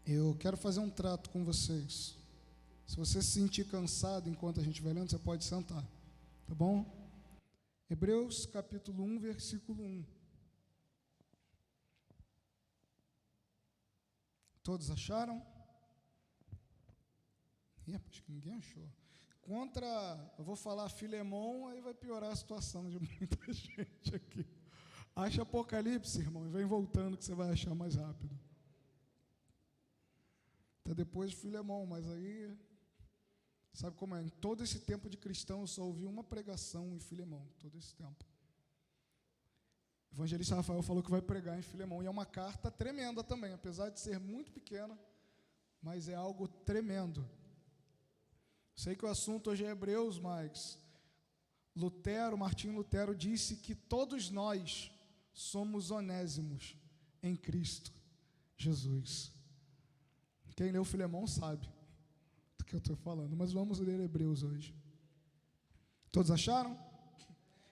Eu quero fazer um trato com vocês. Se você se sentir cansado enquanto a gente vai lendo, você pode sentar, tá bom? Hebreus capítulo 1, versículo 1. Todos acharam? Acho que ninguém achou. Eu vou falar Filemon, aí vai piorar a situação de muita gente aqui. Acha Apocalipse, irmão, e vem voltando que você vai achar mais rápido. Até depois de Filemon, mas aí, sabe como é? Em todo esse tempo de cristão, eu só ouvi uma pregação em Filemon, todo esse tempo. O evangelista Rafael falou que vai pregar em Filemon, e é uma carta tremenda também, apesar de ser muito pequena, mas é algo tremendo. Sei que o assunto hoje é Hebreus, mas Martinho Lutero disse que todos nós somos onésimos em Cristo Jesus. Quem leu Filemon sabe do que eu estou falando, mas vamos ler Hebreus hoje. Todos acharam?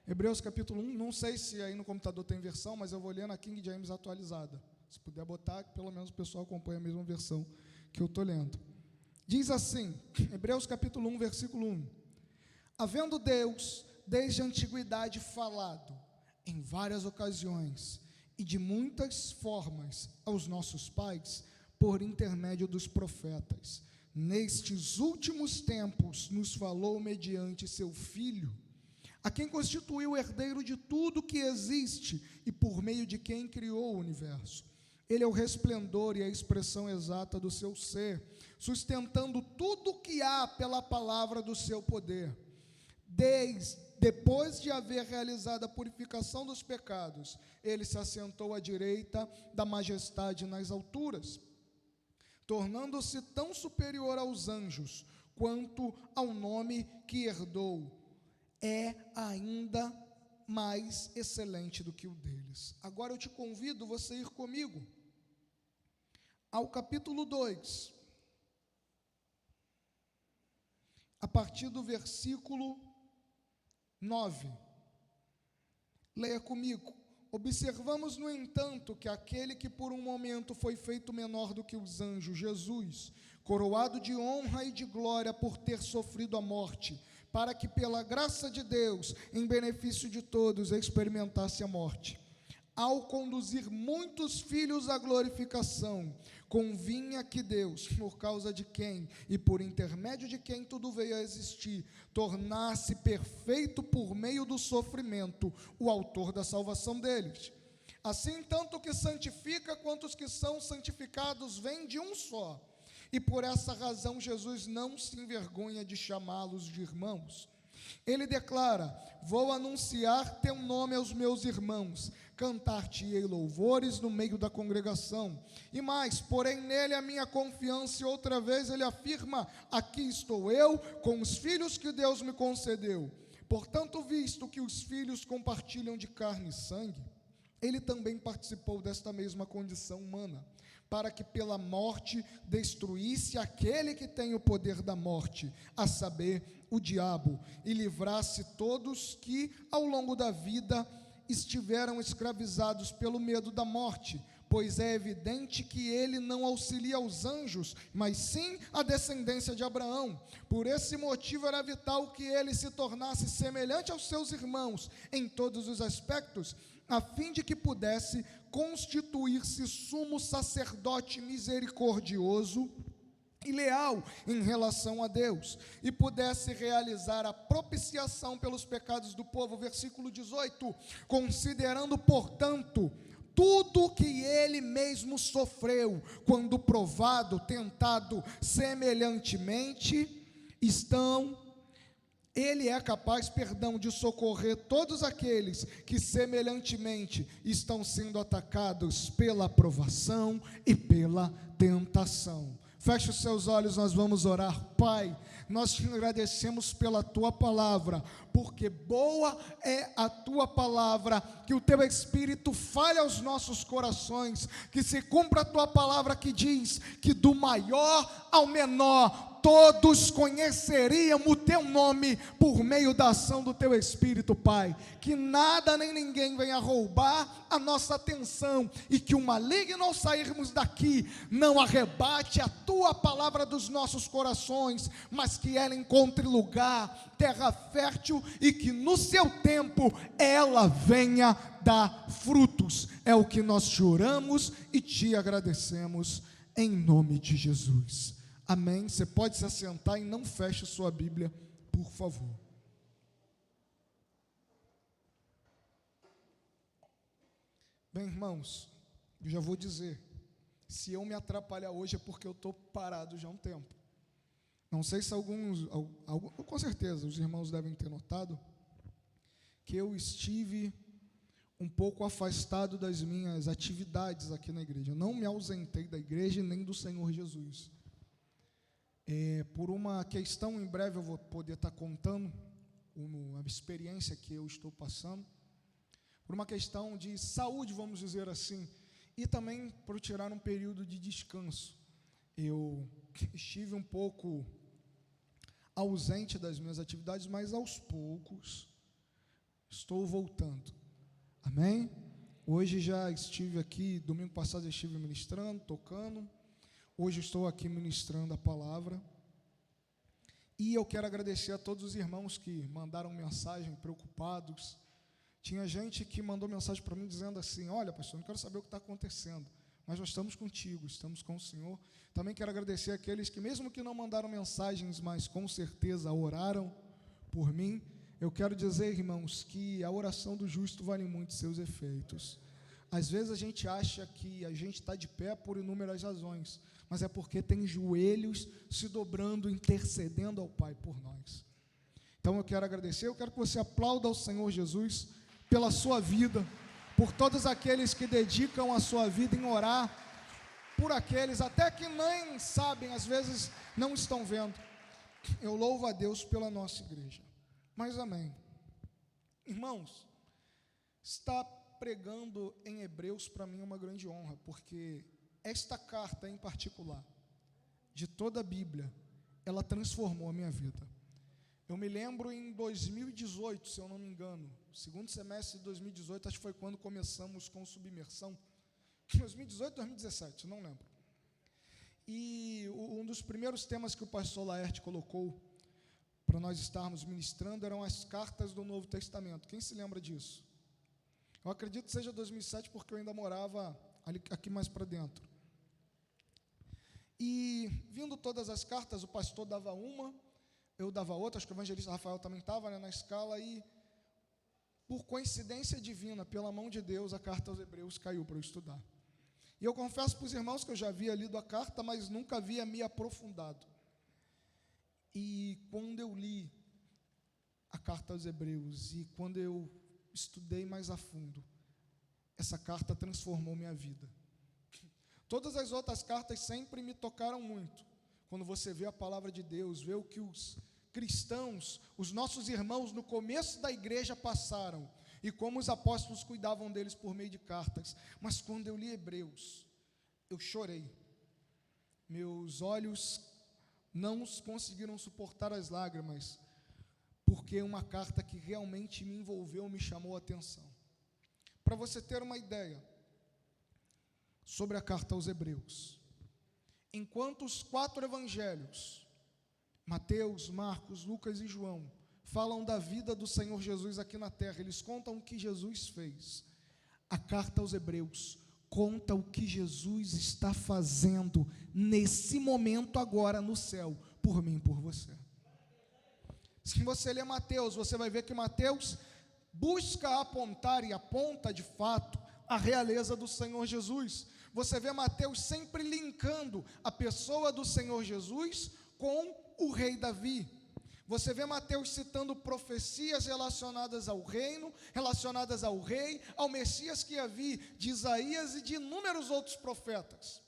Hebreus capítulo 1, não sei se aí no computador tem versão, mas eu vou ler na King James atualizada. Se puder botar, pelo menos o pessoal acompanha a mesma versão que eu estou lendo. Diz assim, Hebreus capítulo 1, versículo 1. Havendo Deus, desde a antiguidade, falado, em várias ocasiões, e de muitas formas, aos nossos pais, por intermédio dos profetas, nestes últimos tempos, nos falou mediante seu Filho, a quem constituiu o herdeiro de tudo que existe, e por meio de quem criou o universo. Ele é o resplendor e a expressão exata do seu ser, sustentando tudo o que há pela palavra do seu poder. Depois de haver realizado a purificação dos pecados, ele se assentou à direita da majestade nas alturas, tornando-se tão superior aos anjos, quanto ao nome que herdou, é ainda mais excelente do que o deles. Agora eu te convido você a ir comigo ao capítulo 2, a partir do versículo 9. Leia comigo. Observamos, no entanto, que aquele que por um momento foi feito menor do que os anjos, Jesus, coroado de honra e de glória por ter sofrido a morte, para que pela graça de Deus, em benefício de todos, experimentasse a morte. Ao conduzir muitos filhos à glorificação, convinha que Deus, por causa de quem e por intermédio de quem tudo veio a existir, tornasse perfeito por meio do sofrimento o autor da salvação deles. Assim, tanto o que santifica quanto os que são santificados vêm de um só. E por essa razão Jesus não se envergonha de chamá-los de irmãos. Ele declara: vou anunciar teu nome aos meus irmãos, cantar-te-ei louvores no meio da congregação. E mais, porém nele a minha confiança, e outra vez ele afirma: aqui estou eu com os filhos que Deus me concedeu. Portanto, visto que os filhos compartilham de carne e sangue, ele também participou desta mesma condição humana, para que pela morte destruísse aquele que tem o poder da morte, a saber, o diabo, e livrasse todos que, ao longo da vida, estiveram escravizados pelo medo da morte, pois é evidente que ele não auxilia aos anjos, mas sim a descendência de Abraão. Por esse motivo era vital que ele se tornasse semelhante aos seus irmãos em todos os aspectos, a fim de que pudesse constituir-se sumo sacerdote misericordioso e leal em relação a Deus, e pudesse realizar a propiciação pelos pecados do povo. Versículo 18, considerando, portanto, tudo que ele mesmo sofreu, quando provado, tentado semelhantemente, ele é capaz, de socorrer todos aqueles que semelhantemente estão sendo atacados pela provação e pela tentação. Feche os seus olhos, nós vamos orar. Pai, nós te agradecemos pela tua palavra, porque boa é a tua palavra. Que o teu Espírito fale aos nossos corações, que se cumpra a tua palavra que diz que do maior ao menor todos conheceriam o teu nome por meio da ação do teu Espírito, Pai. Que nada nem ninguém venha roubar a nossa atenção, e que o maligno, ao sairmos daqui, não arrebate a tua palavra dos nossos corações, mas que ela encontre lugar, terra fértil, e que no seu tempo ela venha dar frutos. É o que nós te oramos e te agradecemos, em nome de Jesus. Amém. Você pode se assentar e não feche sua Bíblia, por favor. Bem, irmãos, eu já vou dizer, se eu me atrapalhar hoje é porque eu estou parado já há um tempo. Não sei se alguns, com certeza, os irmãos devem ter notado que eu estive um pouco afastado das minhas atividades aqui na igreja. Eu não me ausentei da igreja nem do Senhor Jesus. Por uma questão, em breve eu vou poder estar contando uma experiência que eu estou passando, por uma questão de saúde, vamos dizer assim, e também por tirar um período de descanso. Eu estive um pouco ausente das minhas atividades, mas aos poucos estou voltando. Amém? Hoje já estive aqui, domingo passado eu estive ministrando, tocando. Hoje estou aqui ministrando a palavra, e eu quero agradecer a todos os irmãos que mandaram mensagem preocupados. Tinha gente que mandou mensagem para mim dizendo assim: olha, pastor, não quero saber o que está acontecendo, mas nós estamos contigo, estamos com o Senhor. Também quero agradecer aqueles que, mesmo que não mandaram mensagens, mas com certeza oraram por mim. Eu quero dizer, irmãos, que a oração do justo vale muito seus efeitos. Às vezes a gente acha que a gente está de pé por inúmeras razões, mas é porque tem joelhos se dobrando, intercedendo ao Pai por nós. Então eu quero agradecer, eu quero que você aplauda ao Senhor Jesus pela sua vida, por todos aqueles que dedicam a sua vida em orar, por aqueles até que nem sabem, às vezes não estão vendo. Eu louvo a Deus pela nossa igreja. Mas amém. Irmãos, estar pregando em Hebreus para mim é uma grande honra, porque esta carta em particular, de toda a Bíblia, ela transformou a minha vida. Eu me lembro em 2018, se eu não me engano, segundo semestre de 2018, acho que foi quando começamos com submersão, 2018, 2017, não lembro. E um dos primeiros temas que o pastor Laerte colocou para nós estarmos ministrando eram as cartas do Novo Testamento. Quem se lembra disso? Eu acredito que seja 2007, porque eu ainda morava aqui mais para dentro. E vindo todas as cartas, o pastor dava uma, eu dava outra, acho que o evangelista Rafael também estava, na escala, e por coincidência divina, pela mão de Deus, a carta aos Hebreus caiu para eu estudar. E eu confesso para os irmãos que eu já havia lido a carta, mas nunca havia me aprofundado. E quando eu li a carta aos Hebreus, e quando eu estudei mais a fundo, essa carta transformou minha vida. Todas as outras cartas sempre me tocaram muito. Quando você vê a palavra de Deus, vê o que os cristãos, os nossos irmãos no começo da igreja passaram, e como os apóstolos cuidavam deles por meio de cartas. Mas quando eu li Hebreus, eu chorei. Meus olhos não conseguiram suportar as lágrimas, porque uma carta que realmente me envolveu, me chamou a atenção. Para você ter uma ideia sobre a carta aos Hebreus, enquanto os 4 evangelhos, Mateus, Marcos, Lucas e João, falam da vida do Senhor Jesus aqui na terra, eles contam o que Jesus fez. A carta aos Hebreus conta o que Jesus está fazendo nesse momento agora no céu, por mim e por você. Se você ler Mateus, você vai ver que Mateus busca apontar e aponta de fato a realeza do Senhor Jesus. Você vê Mateus sempre linkando a pessoa do Senhor Jesus com o rei Davi. Você vê Mateus citando profecias relacionadas ao reino, relacionadas ao rei, ao Messias que havia, de Isaías e de inúmeros outros profetas.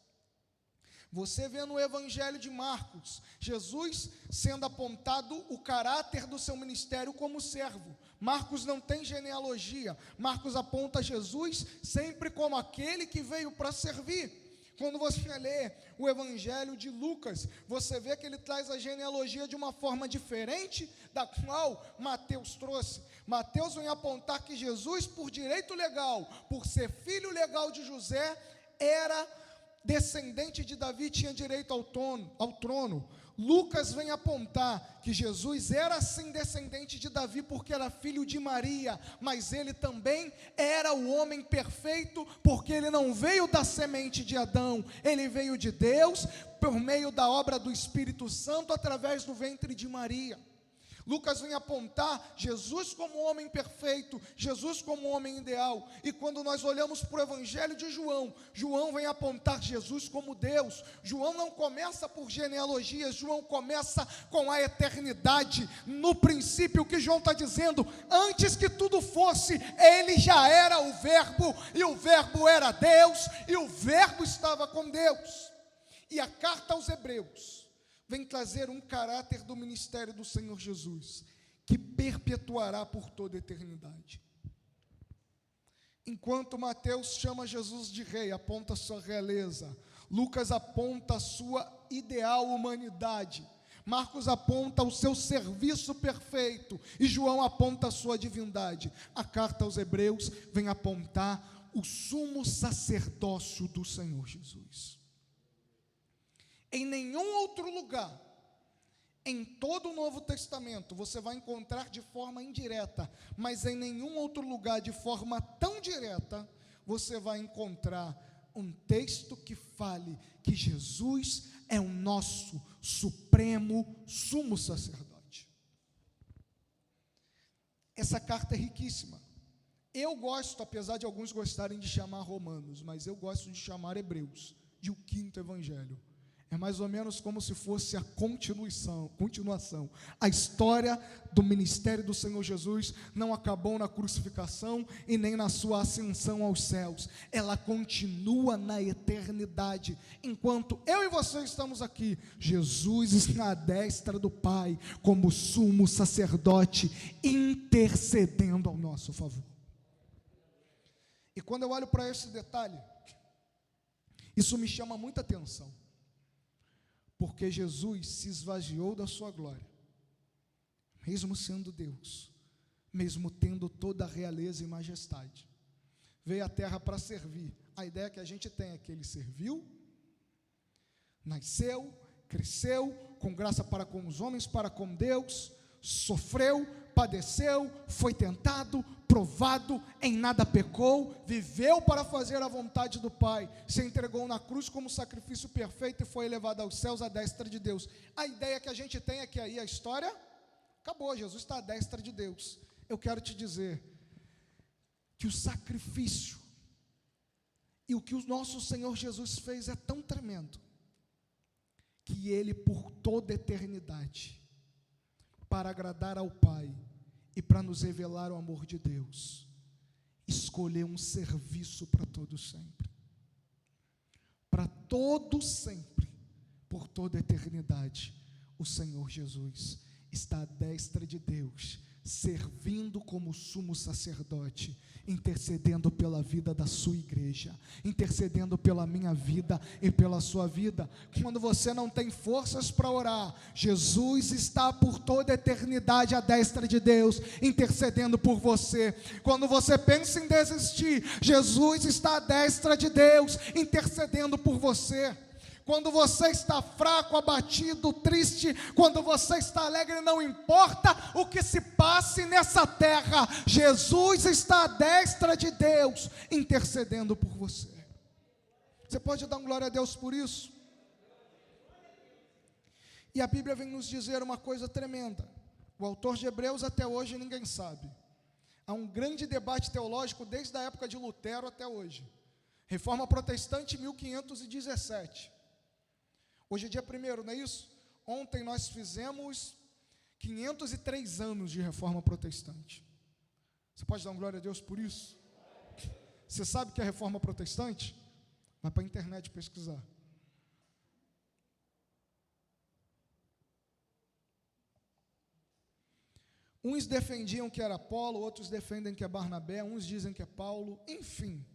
Você vê no Evangelho de Marcos, Jesus sendo apontado o caráter do seu ministério como servo. Marcos não tem genealogia, Marcos aponta Jesus sempre como aquele que veio para servir. Quando você lê o Evangelho de Lucas, você vê que ele traz a genealogia de uma forma diferente da qual Mateus trouxe. Mateus vem apontar que Jesus, por direito legal, por ser filho legal de José, era descendente de Davi, tinha direito ao trono. Lucas vem apontar que Jesus era sim descendente de Davi porque era filho de Maria, mas ele também era o homem perfeito porque ele não veio da semente de Adão, ele veio de Deus por meio da obra do Espírito Santo através do ventre de Maria. Lucas vem apontar Jesus como homem perfeito, Jesus como homem ideal. E quando nós olhamos para o Evangelho de João, João vem apontar Jesus como Deus. João não começa por genealogias, João começa com a eternidade. No princípio, o que João está dizendo, antes que tudo fosse, ele já era o Verbo, e o Verbo era Deus, e o Verbo estava com Deus. E a carta aos Hebreus vem trazer um caráter do ministério do Senhor Jesus, que perpetuará por toda a eternidade. Enquanto Mateus chama Jesus de rei, aponta a sua realeza, Lucas aponta a sua ideal humanidade, Marcos aponta o seu serviço perfeito, e João aponta a sua divindade. A carta aos Hebreus vem apontar o sumo sacerdócio do Senhor Jesus. Em nenhum outro lugar, em todo o Novo Testamento, você vai encontrar de forma indireta, mas em nenhum outro lugar, de forma tão direta, você vai encontrar um texto que fale que Jesus é o nosso supremo sumo sacerdote. Essa carta é riquíssima. Eu gosto, apesar de alguns gostarem de chamar Romanos, mas eu gosto de chamar Hebreus, de o quinto evangelho. É mais ou menos como se fosse a continuação. A história do ministério do Senhor Jesus não acabou na crucificação e nem na sua ascensão aos céus. Ela continua na eternidade. Enquanto eu e você estamos aqui, Jesus está à destra do Pai, como sumo sacerdote, intercedendo ao nosso favor. E quando eu olho para esse detalhe, isso me chama muita atenção. Porque Jesus se esvaziou da sua glória, mesmo sendo Deus, mesmo tendo toda a realeza e majestade, veio à terra para servir. A ideia que a gente tem é que ele serviu, nasceu, cresceu, com graça para com os homens, para com Deus, sofreu, padeceu, foi tentado, provado, em nada pecou, viveu para fazer a vontade do Pai, se entregou na cruz como sacrifício perfeito e foi elevado aos céus à destra de Deus. A ideia que a gente tem é que aí a história acabou, Jesus está à destra de Deus. Eu quero te dizer que o sacrifício e o que o nosso Senhor Jesus fez é tão tremendo, que Ele por toda a eternidade, para agradar ao Pai e para nos revelar o amor de Deus, escolheu um serviço para todo sempre. Para todo sempre, por toda a eternidade, o Senhor Jesus está à destra de Deus, servindo como sumo sacerdote, intercedendo pela vida da sua igreja, intercedendo pela minha vida e pela sua vida. Quando você não tem forças para orar, Jesus está por toda a eternidade à destra de Deus, intercedendo por você. Quando você pensa em desistir, Jesus está à destra de Deus, intercedendo por você. Quando você está fraco, abatido, triste, quando você está alegre, não importa o que se passe nessa terra, Jesus está à destra de Deus, intercedendo por você. Você pode dar glória a Deus por isso? E a Bíblia vem nos dizer uma coisa tremenda. O autor de Hebreus até hoje ninguém sabe. Há um grande debate teológico desde a época de Lutero até hoje. Reforma Protestante 1517. Hoje é dia 1º, não é isso? Ontem nós fizemos 503 anos de Reforma Protestante. Você pode dar glória a Deus por isso? Você sabe o que é Reforma Protestante? Vai para a internet pesquisar. Uns defendiam que era Apolo, outros defendem que é Barnabé, uns dizem que é Paulo, enfim.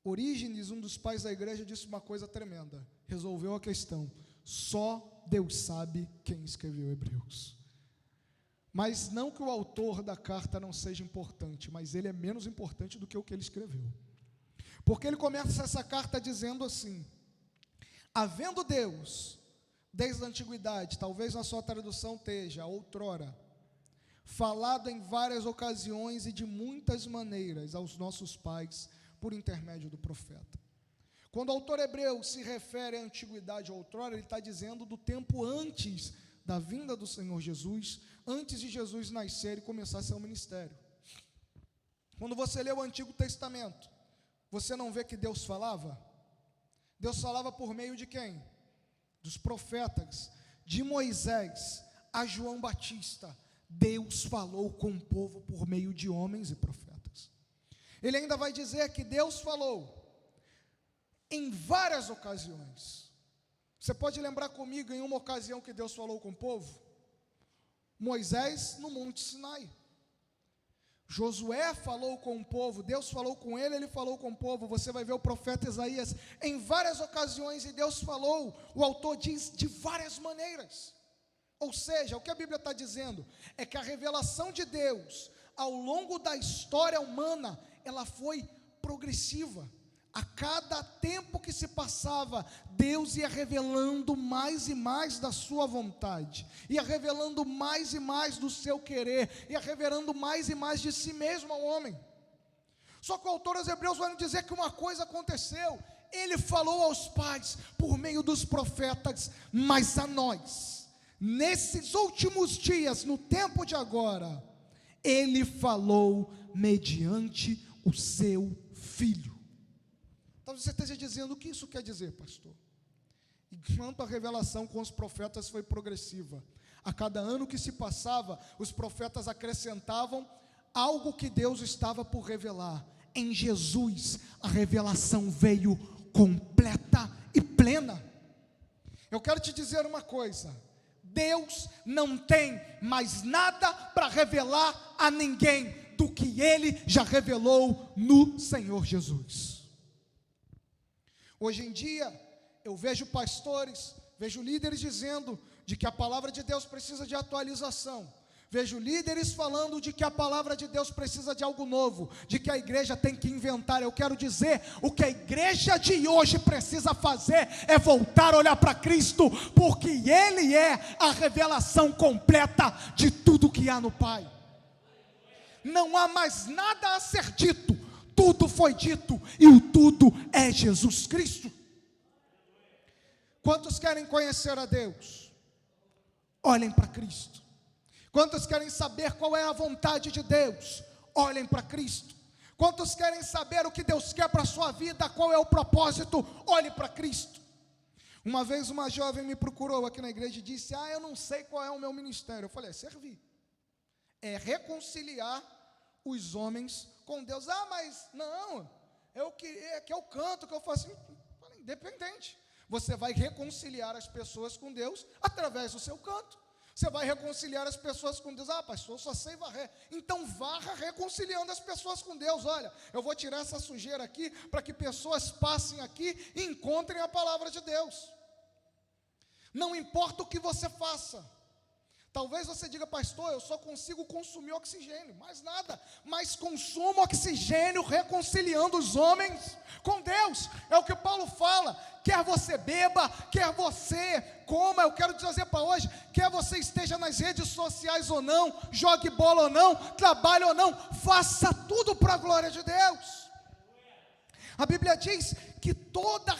Orígenes, um dos pais da igreja, disse uma coisa tremenda, resolveu a questão: só Deus sabe quem escreveu Hebreus. Mas não que o autor da carta não seja importante, mas ele é menos importante do que o que ele escreveu. Porque ele começa essa carta dizendo assim: havendo Deus, desde a antiguidade, talvez na sua tradução esteja, outrora, falado em várias ocasiões e de muitas maneiras aos nossos pais, por intermédio do profeta. Quando o autor hebreu se refere à antiguidade, outrora, ele está dizendo do tempo antes da vinda do Senhor Jesus, antes de Jesus nascer e começar seu ministério. Quando você lê o Antigo Testamento, você não vê que Deus falava? Deus falava por meio de quem? Dos profetas, de Moisés a João Batista. Deus falou com o povo por meio de homens e profetas. Ele ainda vai dizer que Deus falou em várias ocasiões. Você pode lembrar comigo em uma ocasião que Deus falou com o povo? Moisés no Monte Sinai. Josué falou com o povo, Deus falou com ele, ele falou com o povo. Você vai ver o profeta Isaías em várias ocasiões, e Deus falou, o autor diz, de várias maneiras. Ou seja, o que a Bíblia está dizendo é que a revelação de Deus, ao longo da história humana, ela foi progressiva. A cada tempo que se passava, Deus ia revelando mais e mais da sua vontade, ia revelando mais e mais do seu querer, ia revelando mais e mais de si mesmo ao homem. Só que o autor aos Hebreus vai nos dizer que uma coisa aconteceu: ele falou aos pais por meio dos profetas, mas a nós, nesses últimos dias, no tempo de agora, ele falou mediante o seu Filho. Talvez você esteja dizendo: o que isso quer dizer, pastor? Enquanto a revelação com os profetas foi progressiva, a cada ano que se passava, os profetas acrescentavam algo que Deus estava por revelar. Em Jesus, a revelação veio completa e plena. Eu quero te dizer uma coisa: Deus não tem mais nada para revelar a ninguém do que Ele já revelou no Senhor Jesus. Hoje em dia, eu vejo pastores, vejo líderes dizendo de que a palavra de Deus precisa de atualização. Vejo líderes falando de que a palavra de Deus precisa de algo novo, de que a igreja tem que inventar. Eu quero dizer, o que a igreja de hoje precisa fazer é voltar a olhar para Cristo, porque Ele é a revelação completa de tudo que há no Pai. Não há mais nada a ser dito. Tudo foi dito, e o tudo é Jesus Cristo. Quantos querem conhecer a Deus? Olhem para Cristo. Quantos querem saber qual é a vontade de Deus? Olhem para Cristo. Quantos querem saber o que Deus quer para a sua vida? Qual é o propósito? Olhe para Cristo. Uma vez uma jovem me procurou aqui na igreja e disse: eu não sei qual é o meu ministério. Eu falei: é servir, é reconciliar os homens com Deus. Mas não, eu queria que eu canto, que eu faço. Independente, você vai reconciliar as pessoas com Deus através do seu canto. Você vai reconciliar as pessoas com Deus. Pastor, eu só sei varrer. Então varra reconciliando as pessoas com Deus. Olha, eu vou tirar essa sujeira aqui, para que pessoas passem aqui e encontrem a palavra de Deus. Não importa o que você faça. Talvez você diga: pastor, eu só consigo consumir oxigênio, mais nada. Mas consuma oxigênio reconciliando os homens com Deus. É o que Paulo fala. Quer você beba, quer você coma. Eu quero dizer para hoje: quer você esteja nas redes sociais ou não, jogue bola ou não, trabalhe ou não, faça tudo para a glória de Deus. A Bíblia diz que toda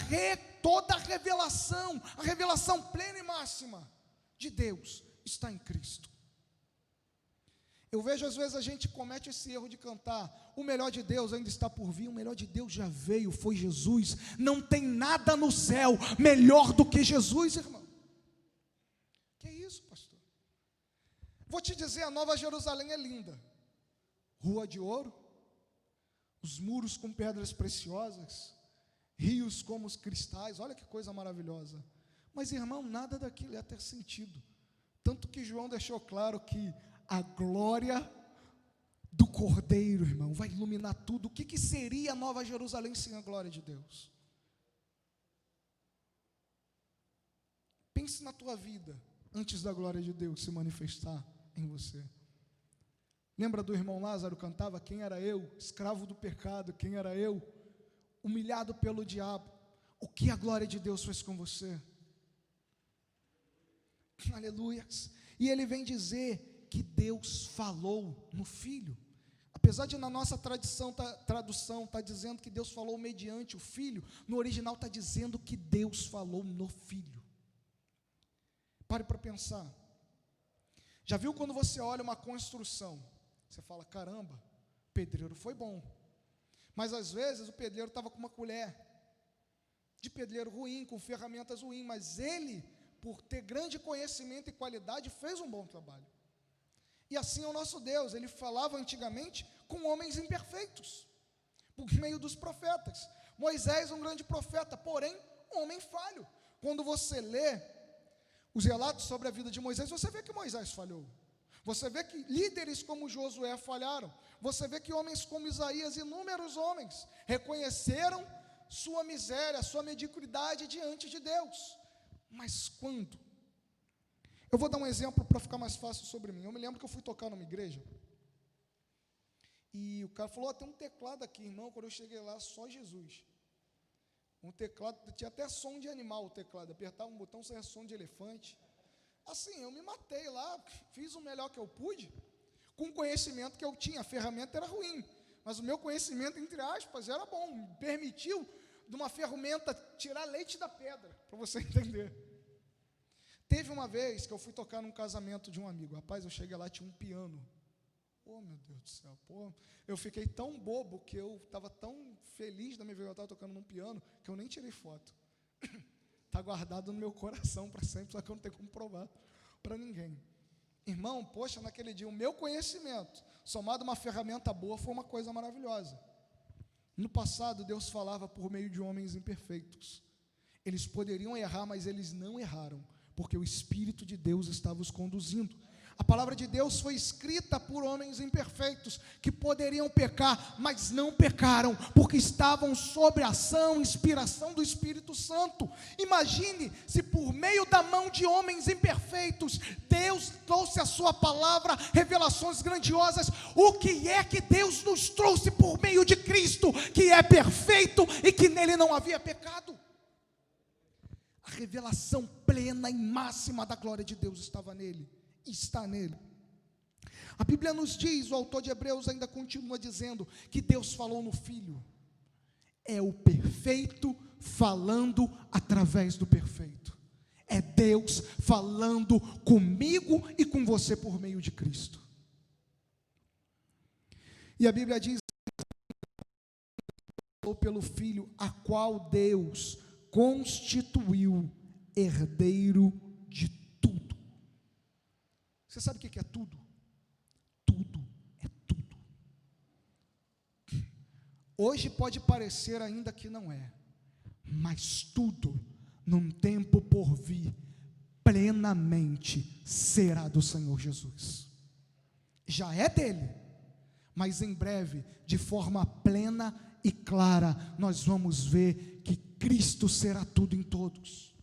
revelação, a revelação plena e máxima de Deus está em Cristo. Eu vejo às vezes a gente comete esse erro de cantar: o melhor de Deus ainda está por vir. O melhor de Deus já veio, foi Jesus. Não tem nada no céu melhor do que Jesus, irmão. Que isso, pastor? Vou te dizer, a Nova Jerusalém é linda. Rua de ouro, os muros com pedras preciosas, rios como os cristais, olha que coisa maravilhosa. Mas, irmão, nada daquilo ia ter sentido. Tanto que João deixou claro que a glória do Cordeiro, irmão, vai iluminar tudo. O que seria a Nova Jerusalém sem a glória de Deus? Pense na tua vida antes da glória de Deus se manifestar em você. Lembra do irmão Lázaro cantava: quem era eu, escravo do pecado, quem era eu, humilhado pelo diabo, o que a glória de Deus fez com você? Aleluias. E ele vem dizer que Deus falou no Filho. Apesar de na nossa tradução está dizendo que Deus falou mediante o Filho, no original está dizendo que Deus falou no Filho. Pare para pensar. Já viu quando você olha uma construção, você fala: caramba, o pedreiro foi bom. Mas às vezes o pedreiro estava com uma colher de pedreiro ruim, com ferramentas ruins, mas ele, por ter grande conhecimento e qualidade, fez um bom trabalho. E assim é o nosso Deus. Ele falava antigamente com homens imperfeitos, por meio dos profetas. Moisés, um grande profeta, porém, um homem falho. Quando você lê os relatos sobre a vida de Moisés, você vê que Moisés falhou. Você vê que líderes como Josué falharam. Você vê que homens como Isaías, inúmeros homens, reconheceram sua miséria, sua mediocridade diante de Deus. Mas quando? Eu vou dar um exemplo para ficar mais fácil sobre mim. Eu me lembro que eu fui tocar numa igreja, e o cara falou: tem um teclado aqui, irmão. Quando eu cheguei lá, só Jesus. Um teclado, tinha até som de animal o teclado, apertava um botão, saia som de elefante. Assim, eu me matei lá, fiz o melhor que eu pude, com o conhecimento que eu tinha. A ferramenta era ruim, mas o meu conhecimento, entre aspas, era bom, me permitiu, de uma ferramenta, tirar leite da pedra, para você entender. Teve uma vez que eu fui tocar num casamento de um amigo. Rapaz, eu cheguei lá, tinha um piano. Oh, meu Deus do céu. Pô, eu fiquei tão bobo, que eu estava tão feliz da minha vida, eu estava tocando num piano, que eu nem tirei foto. Está guardado no meu coração para sempre, só que eu não tenho como provar para ninguém. Irmão, poxa, naquele dia, o meu conhecimento, somado a uma ferramenta boa, foi uma coisa maravilhosa. No passado, Deus falava por meio de homens imperfeitos. Eles poderiam errar, mas eles não erraram, porque o Espírito de Deus estava os conduzindo. A palavra de Deus foi escrita por homens imperfeitos, que poderiam pecar, mas não pecaram, porque estavam sob a ação, inspiração do Espírito Santo. Imagine se por meio da mão de homens imperfeitos, Deus trouxe a sua palavra, revelações grandiosas. O que é que Deus nos trouxe por meio de Cristo, que é perfeito e que nele não havia pecado? A revelação plena e máxima da glória de Deus estava nele. Está nele. A Bíblia nos diz, o autor de Hebreus ainda continua dizendo, que Deus falou no Filho. É o perfeito falando através do perfeito. É Deus falando comigo e com você por meio de Cristo. E a Bíblia diz, pelo Filho, a qual Deus constituiu herdeiro de tudo. Você sabe o que é tudo? Tudo é tudo. Hoje pode parecer ainda que não é, mas tudo, num tempo por vir, plenamente será do Senhor Jesus. Já é dele, mas em breve, de forma plena e clara, nós vamos ver que Cristo será tudo em todos.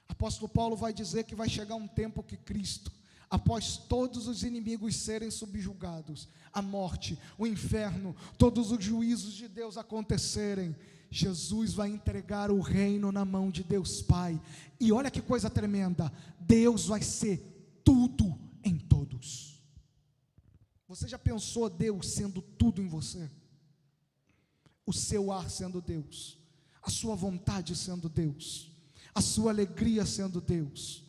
Apóstolo Paulo vai dizer que vai chegar um tempo que Cristo, após todos os inimigos serem subjugados, a morte, o inferno, todos os juízos de Deus acontecerem, Jesus vai entregar o reino na mão de Deus Pai. E olha que coisa tremenda, Deus vai ser tudo em todos. Você já pensou Deus sendo tudo em você? O seu ar sendo Deus, a sua vontade sendo Deus, a sua alegria sendo Deus,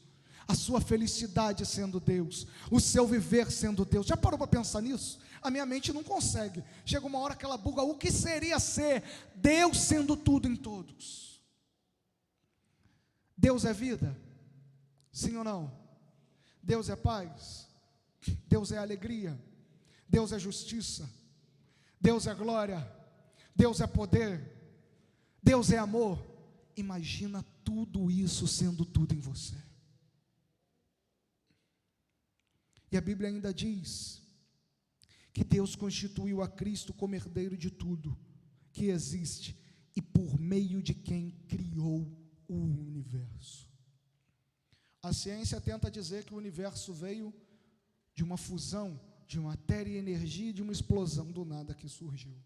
a sua felicidade sendo Deus, o seu viver sendo Deus. Já parou para pensar nisso? A minha mente não consegue. Chega uma hora que ela buga. O que seria ser Deus sendo tudo em todos? Deus é vida? Sim ou não? Deus é paz? Deus é alegria? Deus é justiça? Deus é glória? Deus é poder? Deus é amor? Imagina tudo isso sendo tudo em você. E a Bíblia ainda diz que Deus constituiu a Cristo como herdeiro de tudo que existe e por meio de quem criou o universo. A ciência tenta dizer que o universo veio de uma fusão de matéria e energia e de uma explosão do nada que surgiu.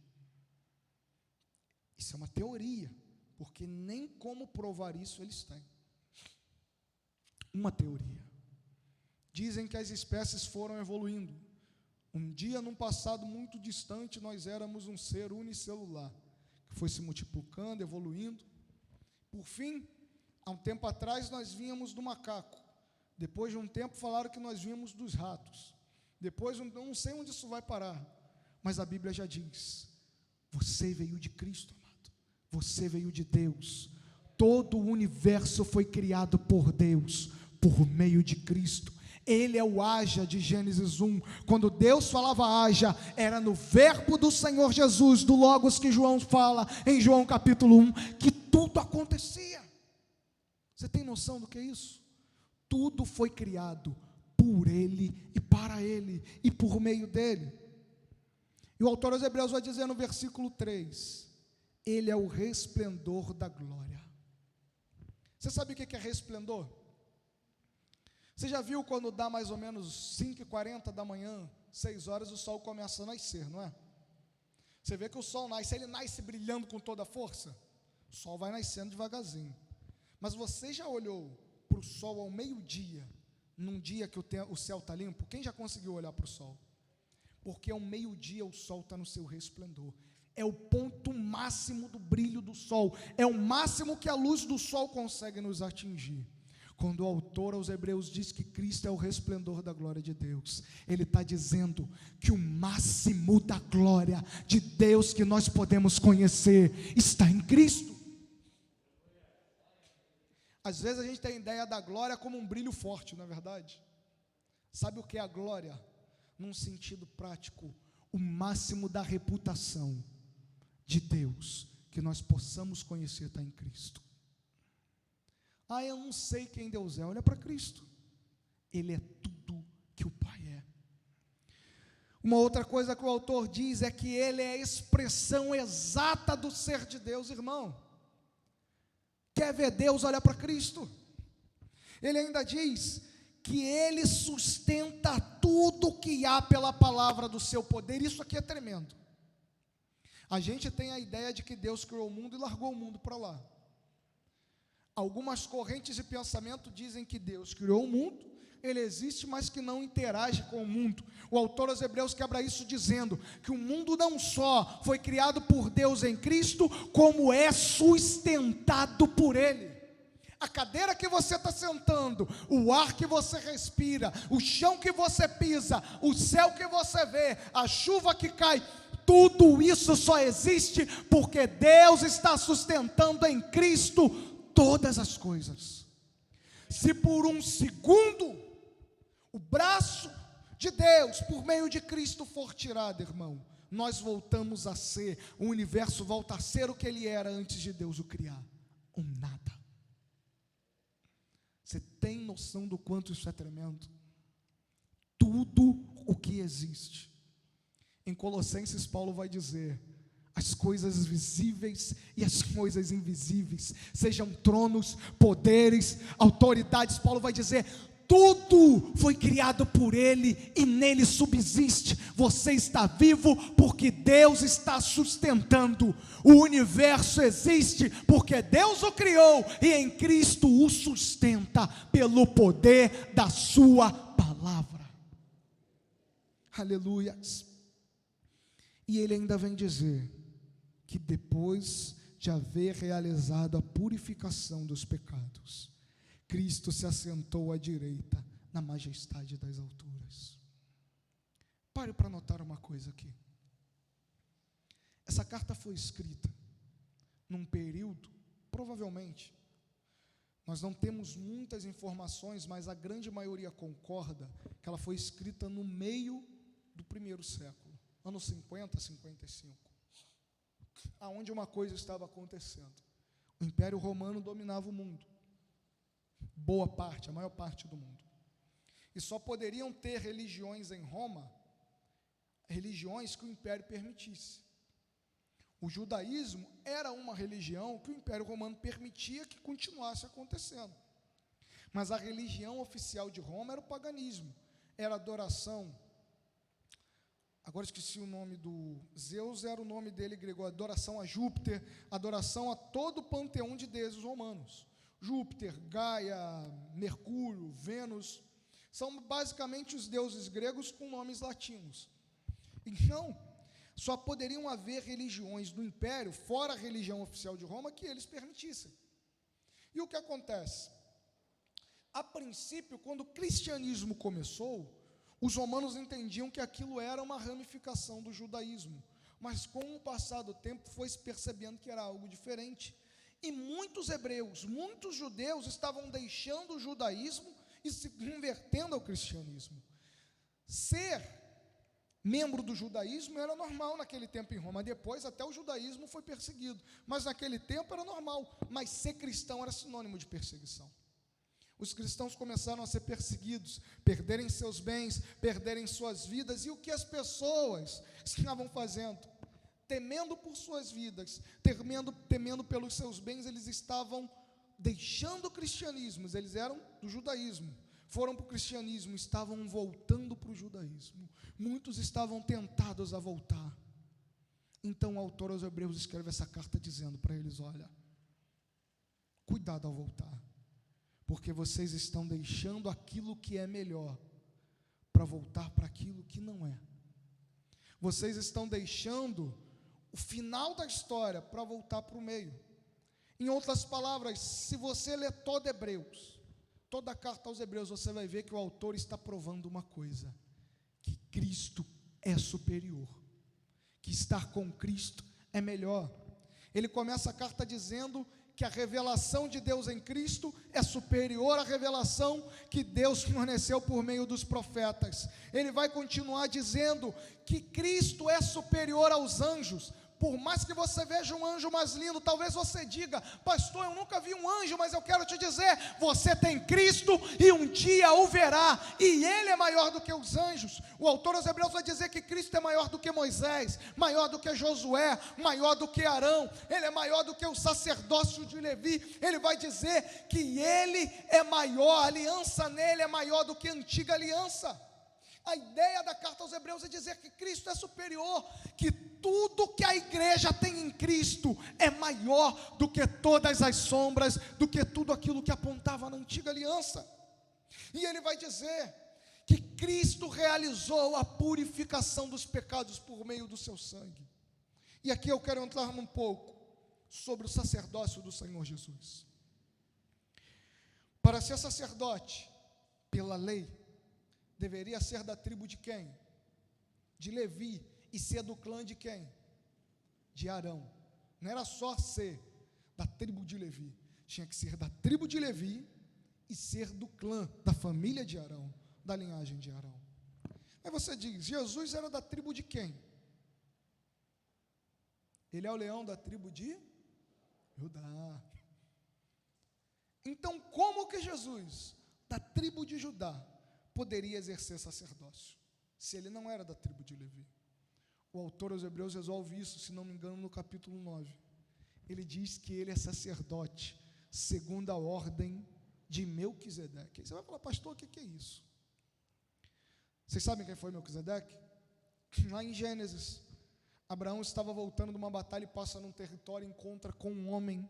Isso é uma teoria, porque nem como provar isso eles têm. Uma teoria. Dizem que as espécies foram evoluindo. Um dia, num passado muito distante, nós éramos um ser unicelular, que foi se multiplicando, evoluindo. Por fim, há um tempo atrás, nós vínhamos do macaco. Depois de um tempo, falaram que nós vínhamos dos ratos. Depois, eu não sei onde isso vai parar, mas a Bíblia já diz: você veio de Cristo, amado. Você veio de Deus. Todo o universo foi criado por Deus, por meio de Cristo. Ele é o haja de Gênesis 1. Quando Deus falava haja, era no verbo do Senhor Jesus, do Logos que João fala em João capítulo 1, que tudo acontecia. Você tem noção do que é isso? Tudo foi criado por Ele e para Ele e por meio dEle. E o autor aos Hebreus vai dizer no versículo 3, Ele é o resplendor da glória. Você sabe o que é resplendor? Você já viu quando dá mais ou menos 5h40 da manhã, 6 horas, o sol começa a nascer, não é? Você vê que o sol nasce, ele nasce brilhando com toda a força? O sol vai nascendo devagarzinho. Mas você já olhou para o sol ao meio-dia, num dia que o céu está limpo? Quem já conseguiu olhar para o sol? Porque ao meio-dia o sol está no seu resplendor. É o ponto máximo do brilho do sol. É o máximo que a luz do sol consegue nos atingir. Quando o autor aos Hebreus diz que Cristo é o resplendor da glória de Deus, ele está dizendo que o máximo da glória de Deus que nós podemos conhecer está em Cristo. Às vezes a gente tem a ideia da glória como um brilho forte, não é verdade? Sabe o que é a glória? Num sentido prático, o máximo da reputação de Deus que nós possamos conhecer está em Cristo. Eu não sei quem Deus é. Olha para Cristo. Ele é tudo que o Pai é. Uma outra coisa que o autor diz é que Ele é a expressão exata do ser de Deus, irmão. Quer ver Deus? Olha para Cristo. Ele ainda diz que Ele sustenta tudo que há pela palavra do seu poder. Isso aqui é tremendo. A gente tem a ideia de que Deus criou o mundo e largou o mundo para lá. Algumas correntes de pensamento dizem que Deus criou o mundo, Ele existe, mas que não interage com o mundo. O autor aos Hebreus quebra isso dizendo que o mundo não só foi criado por Deus em Cristo, como é sustentado por Ele. A cadeira que você está sentando, o ar que você respira, o chão que você pisa, o céu que você vê, a chuva que cai, tudo isso só existe porque Deus está sustentando em Cristo todas as coisas. Se por um segundo o braço de Deus por meio de Cristo for tirado, irmão, nós voltamos a ser, o universo volta a ser o que ele era antes de Deus o criar, um nada. Você tem noção do quanto isso é tremendo? Tudo o que existe. Em Colossenses, Paulo vai dizer: as coisas visíveis e as coisas invisíveis, sejam tronos, poderes, autoridades, Paulo vai dizer, tudo foi criado por Ele e nele subsiste. Você está vivo porque Deus está sustentando. O universo existe porque Deus o criou e em Cristo o sustenta pelo poder da sua palavra. Aleluia. E ele ainda vem dizer que depois de haver realizado a purificação dos pecados, Cristo se assentou à direita na majestade das alturas. Pare para notar uma coisa aqui. Essa carta foi escrita num período, provavelmente, nós não temos muitas informações, mas a grande maioria concorda que ela foi escrita no meio do primeiro século, anos 50, 55. Aonde uma coisa estava acontecendo. O Império Romano dominava o mundo. Boa parte, a maior parte do mundo. E só poderiam ter religiões em Roma religiões que o império permitisse. O judaísmo era uma religião que o Império Romano permitia que continuasse acontecendo. Mas a religião oficial de Roma era o paganismo, era adoração. Agora esqueci o nome do Zeus, era o nome dele grego, adoração a Júpiter, adoração a todo o panteão de deuses romanos. Júpiter, Gaia, Mercúrio, Vênus, são basicamente os deuses gregos com nomes latinos. Então, só poderiam haver religiões do império, fora a religião oficial de Roma, que eles permitissem. E o que acontece? A princípio, quando o cristianismo começou, os romanos entendiam que aquilo era uma ramificação do judaísmo, mas com o passar do tempo foi se percebendo que era algo diferente. E muitos hebreus, muitos judeus estavam deixando o judaísmo e se convertendo ao cristianismo. Ser membro do judaísmo era normal naquele tempo em Roma. Depois até o judaísmo foi perseguido, mas naquele tempo era normal. Mas ser cristão era sinônimo de perseguição. Os cristãos começaram a ser perseguidos, perderem seus bens, perderem suas vidas. E o que as pessoas estavam fazendo? Temendo por suas vidas, temendo pelos seus bens, eles estavam deixando o cristianismo. Eles eram do judaísmo, foram para o cristianismo, estavam voltando para o judaísmo. Muitos estavam tentados a voltar. Então o autor aos Hebreus escreve essa carta dizendo para eles: olha, cuidado ao voltar, porque vocês estão deixando aquilo que é melhor para voltar para aquilo que não é. Vocês estão deixando o final da história para voltar para o meio. Em outras palavras, se você ler todo Hebreus, toda a carta aos Hebreus, você vai ver que o autor está provando uma coisa: que Cristo é superior, que estar com Cristo é melhor. Ele começa a carta dizendo que a revelação de Deus em Cristo é superior à revelação que Deus forneceu por meio dos profetas. Ele vai continuar dizendo que Cristo é superior aos anjos. Por mais que você veja um anjo mais lindo, talvez você diga: pastor, eu nunca vi um anjo, mas eu quero te dizer, você tem Cristo e um dia o verá, e Ele é maior do que os anjos. O autor aos Hebreus vai dizer que Cristo é maior do que Moisés, maior do que Josué, maior do que Arão, Ele é maior do que o sacerdócio de Levi. Ele vai dizer que Ele é maior, a aliança nele é maior do que a antiga aliança. A ideia da carta aos Hebreus é dizer que Cristo é superior, que tudo que a igreja tem em Cristo é maior do que todas as sombras, do que tudo aquilo que apontava na antiga aliança. E ele vai dizer que Cristo realizou a purificação dos pecados por meio do seu sangue. E aqui eu quero entrar um pouco sobre o sacerdócio do Senhor Jesus. Para ser sacerdote, pela lei, deveria ser da tribo de quem? De Levi. E ser do clã de quem? De Arão. Não era só ser da tribo de Levi, tinha que ser da tribo de Levi e ser do clã, da família de Arão, da linhagem de Arão. Aí você diz: Jesus era da tribo de quem? Ele é o leão da tribo de Judá. Então, como que Jesus, da tribo de Judá, poderia exercer sacerdócio, se ele não era da tribo de Levi? O autor aos Hebreus resolve isso, se não me engano, no capítulo 9. Ele diz que ele é sacerdote, segundo a ordem de Melquisedeque. Aí você vai falar: pastor, o que é isso? Vocês sabem quem foi Melquisedeque? Lá em Gênesis, Abraão estava voltando de uma batalha e passa num território e encontra com um homem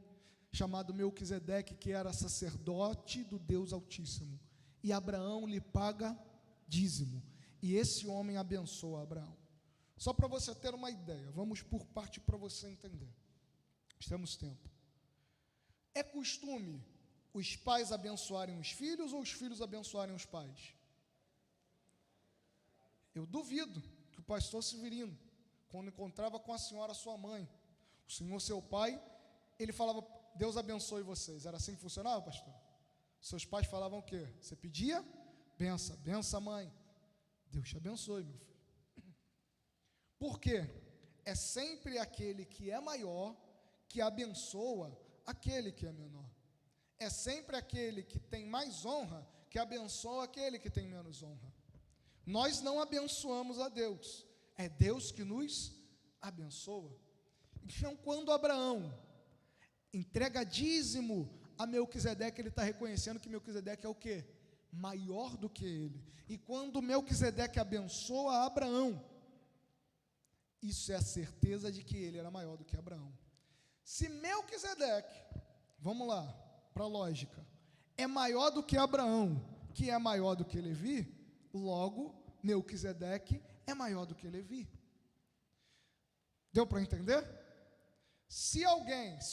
chamado Melquisedeque, que era sacerdote do Deus Altíssimo. E Abraão lhe paga dízimo. E esse homem abençoa Abraão. Só para você ter uma ideia, vamos por parte para você entender. Temos tempo. É costume os pais abençoarem os filhos ou os filhos abençoarem os pais? Eu duvido que o pastor Severino, quando encontrava com a senhora, sua mãe, o senhor, seu pai, ele falava: Deus abençoe vocês. Era assim que funcionava, pastor? Seus pais falavam o quê? Você pedia? Bença, bença, mãe. Deus te abençoe, meu filho. Por quê? É sempre aquele que é maior que abençoa aquele que é menor. É sempre aquele que tem mais honra que abençoa aquele que tem menos honra. Nós não abençoamos a Deus, é Deus que nos abençoa. Então, quando Abraão entrega dízimo a Melquisedeque, ele está reconhecendo que Melquisedeque é o quê? Maior do que ele. E quando Melquisedeque abençoa Abraão, isso é a certeza de que ele era maior do que Abraão. Se Melquisedeque, vamos lá, para a lógica, é maior do que Abraão, que é maior do que Levi, logo, Melquisedeque é maior do que Levi. Deu para entender? Se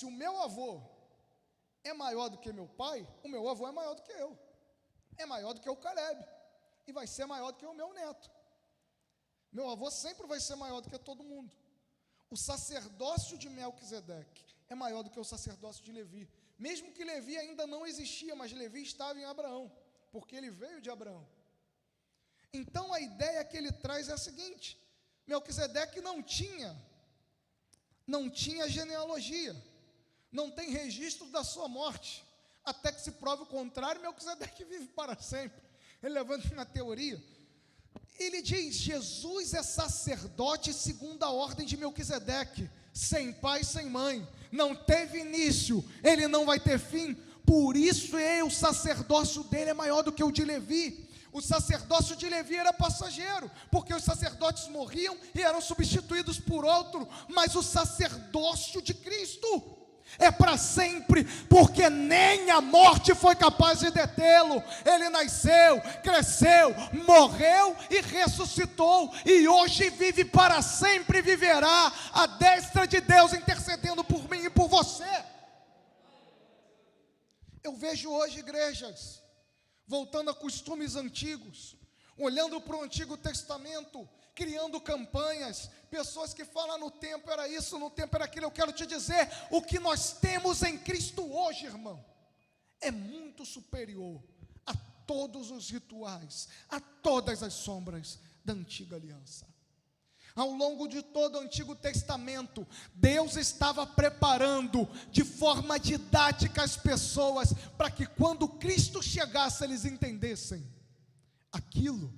o meu avô é maior do que meu pai, o meu avô é maior do que eu. É maior do que o Caleb. E vai ser maior do que o meu neto. Meu avô sempre vai ser maior do que todo mundo. O sacerdócio de Melquisedeque é maior do que o sacerdócio de Levi. Mesmo que Levi ainda não existia, mas Levi estava em Abraão, porque ele veio de Abraão. Então a ideia que ele traz é a seguinte: Melquisedeque não tinha genealogia, não tem registro da sua morte, até que se prove o contrário. Melquisedeque vive para sempre. Ele levanta uma teoria. Ele diz: Jesus é sacerdote segundo a ordem de Melquisedeque, sem pai, sem mãe, não teve início, ele não vai ter fim, por isso o sacerdócio dele é maior do que o de Levi. O sacerdócio de Levi era passageiro, porque os sacerdotes morriam e eram substituídos por outro, mas o sacerdócio de Cristo é para sempre, porque nem a morte foi capaz de detê-lo. Ele nasceu, cresceu, morreu e ressuscitou, e hoje vive para sempre, viverá à destra de Deus, intercedendo por mim e por você. Eu vejo hoje igrejas voltando a costumes antigos, olhando para o Antigo Testamento, criando campanhas, pessoas que falam: no tempo era isso, no tempo era aquilo. Eu quero te dizer, o que nós temos em Cristo hoje, irmão, é muito superior a todos os rituais, a todas as sombras da antiga aliança. Ao longo de todo o Antigo Testamento, Deus estava preparando de forma didática as pessoas, para que quando Cristo chegasse, eles entendessem: aquilo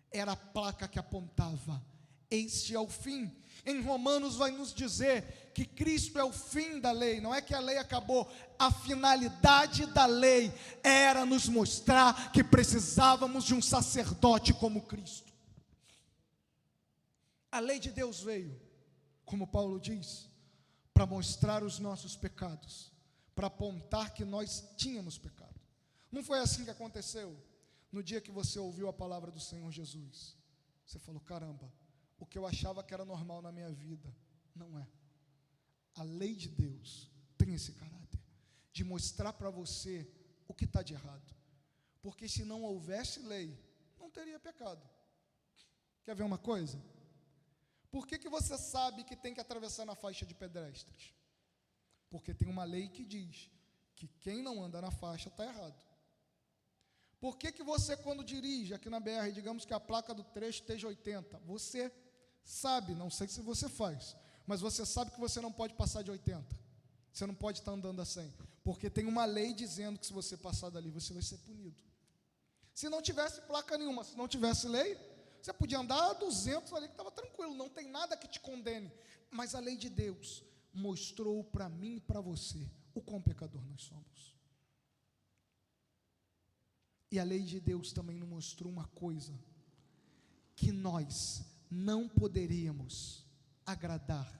era a placa que apontava: este é o fim. Em Romanos vai nos dizer que Cristo é o fim da lei. Não é que a lei acabou, a finalidade da lei era nos mostrar que precisávamos de um sacerdote como Cristo. A lei de Deus veio, como Paulo diz, para mostrar os nossos pecados, para apontar que nós tínhamos pecado. Não foi assim que aconteceu no dia que você ouviu a palavra do Senhor Jesus. Você falou: caramba, o que eu achava que era normal na minha vida, não é. A lei de Deus tem esse caráter, de mostrar para você o que está de errado. Porque se não houvesse lei, não teria pecado. Quer ver uma coisa? Por que você sabe que tem que atravessar na faixa de pedestres? Porque tem uma lei que diz que quem não anda na faixa está errado. Por que você, quando dirige aqui na BR, digamos que a placa do trecho esteja 80, você sabe, não sei se você faz, mas você sabe que você não pode passar de 80, você não pode estar andando a 100, porque tem uma lei dizendo que se você passar dali, você vai ser punido. Se não tivesse placa nenhuma, se não tivesse lei, você podia andar a 200 ali que estava tranquilo, não tem nada que te condene. Mas a lei de Deus mostrou para mim e para você o quão pecador nós somos. E a lei de Deus também nos mostrou uma coisa: que nós não poderíamos agradar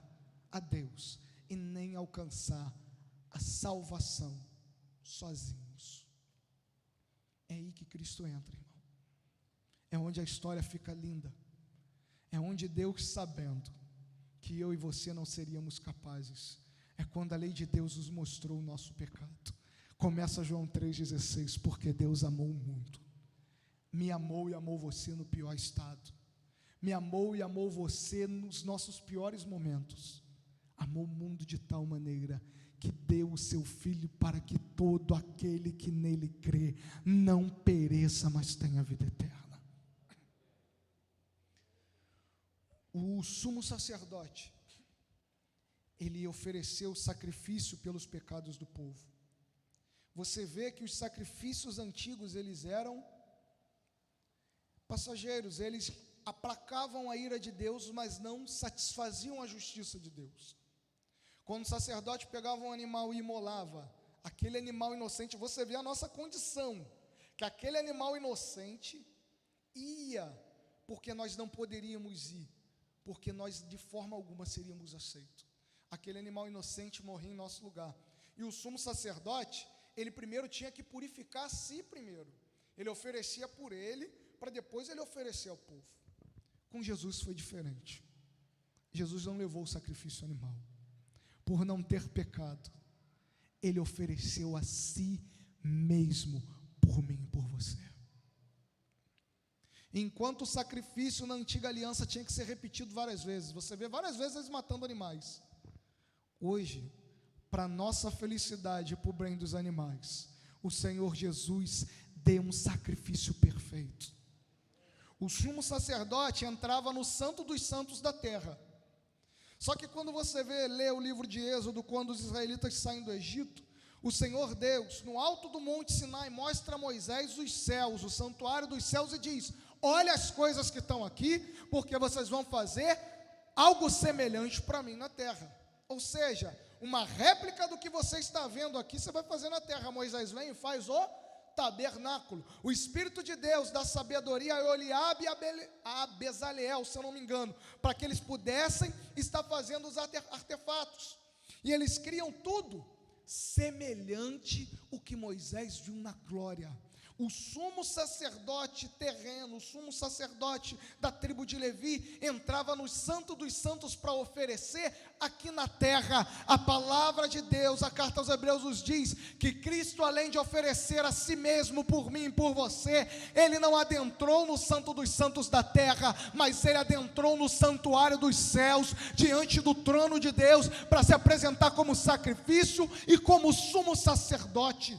a Deus e nem alcançar a salvação sozinhos. É aí que Cristo entra, irmão. É onde a história fica linda. É onde Deus, sabendo que eu e você não seríamos capazes, é quando a lei de Deus nos mostrou o nosso pecado. Começa João 3,16, porque Deus amou o mundo, me amou e amou você no pior estado, me amou e amou você nos nossos piores momentos, amou o mundo de tal maneira que deu o seu Filho para que todo aquele que nele crê não pereça, mas tenha vida eterna. O sumo sacerdote, ele ofereceu sacrifício pelos pecados do povo. Você vê que os sacrifícios antigos, eles eram passageiros, eles aplacavam a ira de Deus, mas não satisfaziam a justiça de Deus. Quando o sacerdote pegava um animal e imolava, aquele animal inocente, você vê a nossa condição, que aquele animal inocente ia, porque nós não poderíamos ir, porque nós de forma alguma seríamos aceitos. Aquele animal inocente morria em nosso lugar. E o sumo sacerdote, ele primeiro tinha que purificar a si primeiro. Ele oferecia por ele, para depois ele oferecer ao povo. Com Jesus foi diferente. Jesus não levou o sacrifício animal. Por não ter pecado, ele ofereceu a si mesmo, por mim e por você. Enquanto o sacrifício na antiga aliança tinha que ser repetido várias vezes, você vê várias vezes eles matando animais. Hoje, para nossa felicidade e para o bem dos animais, o Senhor Jesus deu um sacrifício perfeito. O sumo sacerdote entrava no santo dos santos da terra. Só que quando você lê o livro de Êxodo, quando os israelitas saem do Egito, o Senhor Deus, no alto do monte Sinai, mostra a Moisés os céus, o santuário dos céus, e diz: olha as coisas que estão aqui, porque vocês vão fazer algo semelhante para mim na terra. Ou seja, uma réplica do que você está vendo aqui, você vai fazer na terra. Moisés vem e faz o tabernáculo. O Espírito de Deus dá sabedoria a Oliabe e a Bezaleel, se eu não me engano, para que eles pudessem estar fazendo os artefatos. E eles criam tudo semelhante ao que Moisés viu na glória. O sumo sacerdote terreno, o sumo sacerdote da tribo de Levi, entrava no santo dos santos para oferecer aqui na terra. A palavra de Deus, a carta aos Hebreus nos diz que Cristo, além de oferecer a si mesmo por mim e por você, ele não adentrou no santo dos santos da terra, mas ele adentrou no santuário dos céus, diante do trono de Deus, para se apresentar como sacrifício e como sumo sacerdote.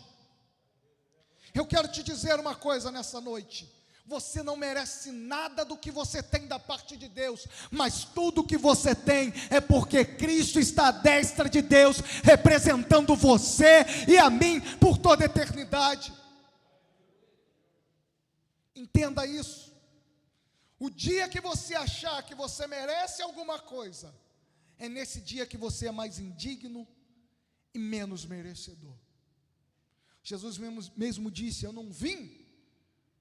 Eu quero te dizer uma coisa nessa noite: você não merece nada do que você tem da parte de Deus, mas tudo que você tem é porque Cristo está à destra de Deus, representando você e a mim por toda a eternidade. Entenda isso. O dia que você achar que você merece alguma coisa, é nesse dia que você é mais indigno e menos merecedor. Jesus mesmo disse: eu não vim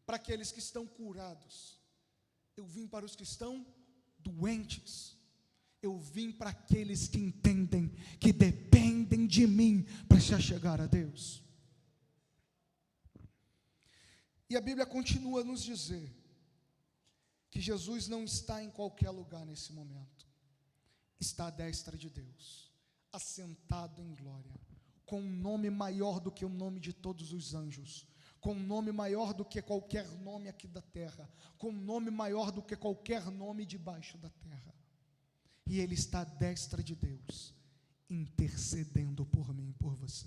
para aqueles que estão curados, eu vim para os que estão doentes. Eu vim para aqueles que entendem que dependem de mim para se achegar a Deus. E a Bíblia continua a nos dizer que Jesus não está em qualquer lugar nesse momento. Está à destra de Deus, assentado em glória, com um nome maior do que o nome de todos os anjos, com um nome maior do que qualquer nome aqui da terra, com um nome maior do que qualquer nome debaixo da terra. E Ele está à destra de Deus, intercedendo por mim e por você.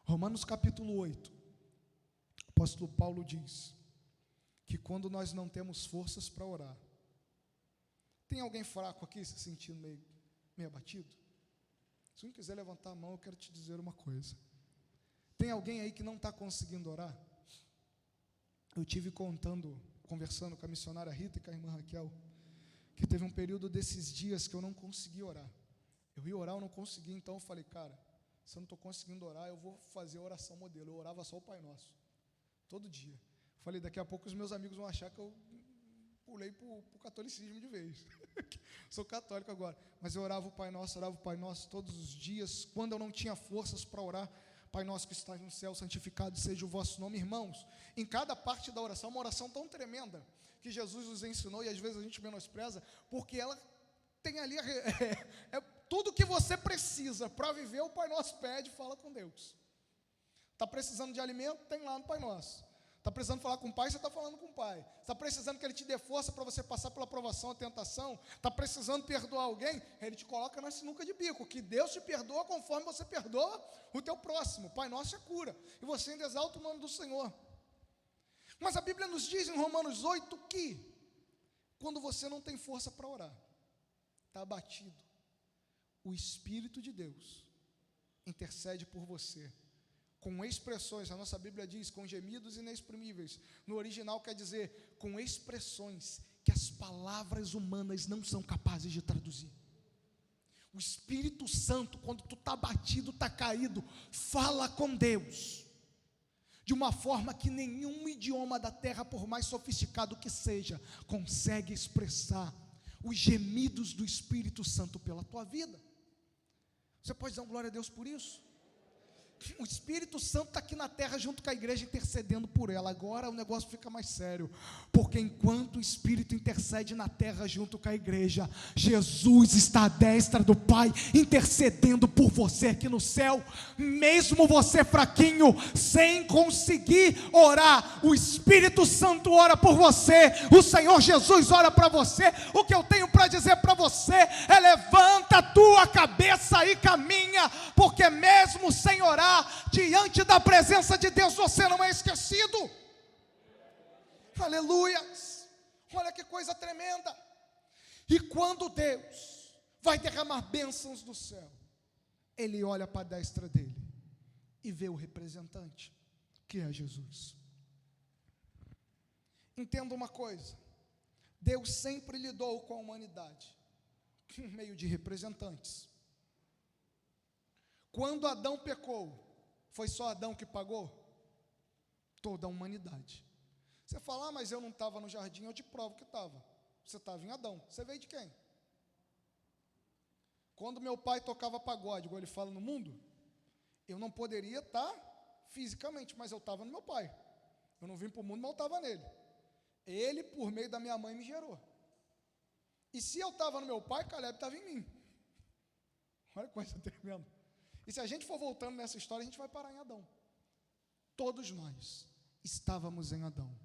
Romanos capítulo 8, o apóstolo Paulo diz que quando nós não temos forças para orar, tem alguém fraco aqui se sentindo meio abatido? Se não quiser levantar a mão, eu quero te dizer uma coisa. Tem alguém aí que não está conseguindo orar? Eu tive conversando com a missionária Rita e com a irmã Raquel, que teve um período desses dias que eu não consegui orar. Eu ia orar, eu não consegui, então eu falei: cara, se eu não estou conseguindo orar, eu vou fazer a oração modelo. Eu orava só o Pai Nosso, todo dia. Falei: daqui a pouco os meus amigos vão achar que eu pulei para o catolicismo de vez. Sou católico agora, mas eu orava o Pai Nosso todos os dias. Quando eu não tinha forças para orar: Pai Nosso que estás no céu, santificado seja o vosso nome. Irmãos, em cada parte da oração, uma oração tão tremenda que Jesus nos ensinou, e às vezes a gente menospreza, porque ela tem ali tudo que você precisa para viver. O Pai Nosso pede, fala com Deus. Está precisando de alimento? Tem lá no Pai Nosso. Está precisando falar com o Pai? Você está falando com o Pai. Está precisando que Ele te dê força para você passar pela provação, a tentação? Está precisando perdoar alguém? Ele te coloca na sinuca de bico, que Deus te perdoa conforme você perdoa o teu próximo. Pai Nosso é cura, e você ainda exalta o nome do Senhor. Mas a Bíblia nos diz em Romanos 8 que quando você não tem força para orar, está abatido, o Espírito de Deus intercede por você com expressões, a nossa Bíblia diz, com gemidos inexprimíveis. No original quer dizer, com expressões que as palavras humanas não são capazes de traduzir. O Espírito Santo, quando tu está batido, está caído, fala com Deus, de uma forma que nenhum idioma da terra, por mais sofisticado que seja, consegue expressar os gemidos do Espírito Santo pela tua vida. Você pode dar glória a Deus por isso? O Espírito Santo está aqui na terra junto com a igreja intercedendo por ela. Agora o negócio fica mais sério, porque enquanto o Espírito intercede na terra junto com a igreja, Jesus está à destra do Pai intercedendo por você aqui no céu. Mesmo você fraquinho, sem conseguir orar, o Espírito Santo ora por você, o Senhor Jesus ora para você. O que eu tenho para dizer para você é: levanta a tua cabeça e caminha, porque mesmo sem orar, diante da presença de Deus, você não é esquecido. Aleluia. Olha que coisa tremenda. E quando Deus vai derramar bênçãos do céu, Ele olha para a destra dele e vê o representante, que é Jesus. Entenda uma coisa: Deus sempre lidou com a humanidade por meio de representantes. Quando Adão pecou, foi só Adão que pagou? Toda a humanidade. Você fala: mas eu não estava no jardim. Eu te provo que estava. Você estava em Adão. Você veio de quem? Quando meu pai tocava pagode, igual ele fala no mundo, eu não poderia estar fisicamente, mas eu estava no meu pai. Eu não vim para o mundo, mas eu estava nele. Ele, por meio da minha mãe, me gerou. E se eu estava no meu pai, Caleb estava em mim. Olha que coisa tremenda. E se a gente for voltando nessa história, a gente vai parar em Adão. Todos nós estávamos em Adão.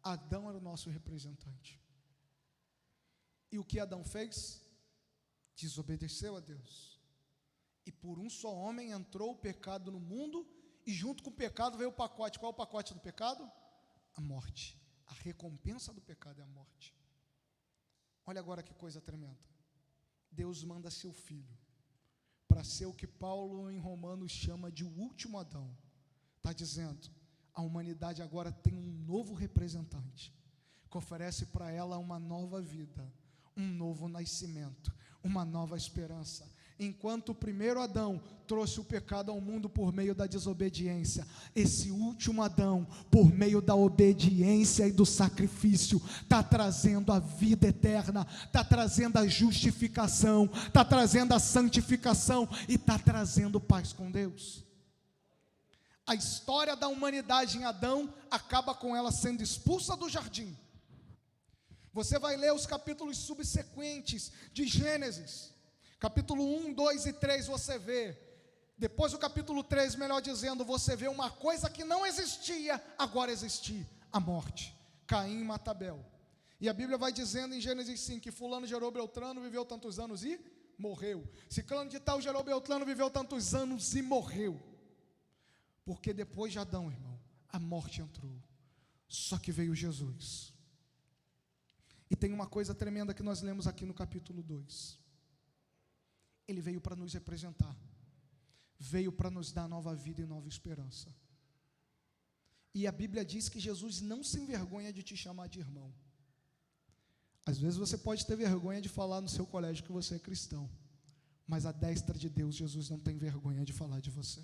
Adão era o nosso representante. E o que Adão fez? Desobedeceu a Deus. E por um só homem entrou o pecado no mundo, e junto com o pecado veio o pacote. Qual é o pacote do pecado? A morte. A recompensa do pecado é a morte. Olha agora que coisa tremenda. Deus manda seu filho para ser o que Paulo em Romanos chama de o último Adão. Está dizendo: a humanidade agora tem um novo representante, que oferece para ela uma nova vida, um novo nascimento, uma nova esperança. Enquanto o primeiro Adão trouxe o pecado ao mundo por meio da desobediência, esse último Adão, por meio da obediência e do sacrifício, está trazendo a vida eterna, está trazendo a justificação, está trazendo a santificação e está trazendo paz com Deus. A história da humanidade em Adão acaba com ela sendo expulsa do jardim. Você vai ler os capítulos subsequentes de Gênesis, capítulo 1, 2 e 3, você vê. Depois do capítulo 3, melhor dizendo, você vê uma coisa que não existia, agora existir: a morte. Caim mata Abel. E a Bíblia vai dizendo em Gênesis 5 que fulano gerou Beltrano, viveu tantos anos e morreu. Ciclano de tal gerou Beltrano, viveu tantos anos e morreu. Porque depois de Adão, irmão, a morte entrou. Só que veio Jesus. E tem uma coisa tremenda que nós lemos aqui no capítulo 2. Ele veio para nos representar. Veio para nos dar nova vida e nova esperança. E a Bíblia diz que Jesus não se envergonha de te chamar de irmão. Às vezes você pode ter vergonha de falar no seu colégio que você é cristão, mas à destra de Deus, Jesus não tem vergonha de falar de você.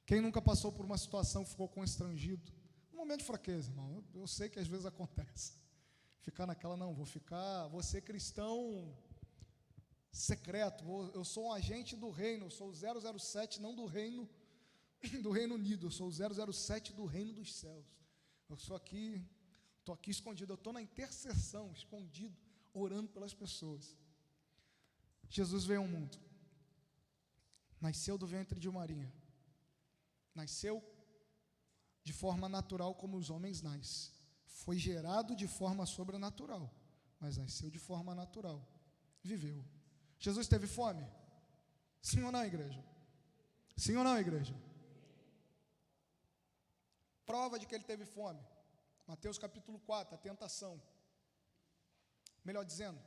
Quem nunca passou por uma situação que ficou constrangido? Um momento de fraqueza, irmão. Eu sei que às vezes acontece. Ficar naquela: não, vou ser cristão secreto, eu sou um agente do reino, eu sou o 007, não do Reino Unido, eu sou o 007 do reino dos céus. Eu sou aqui, estou aqui escondido, eu estou na intercessão, escondido, orando pelas pessoas. Jesus veio ao mundo, nasceu do ventre de Maria, nasceu de forma natural como os homens nascem, foi gerado de forma sobrenatural, mas nasceu de forma natural, viveu. Jesus teve fome? Sim ou não, igreja? Sim ou não, igreja? Prova de que ele teve fome. Mateus capítulo 4, a tentação. Melhor dizendo,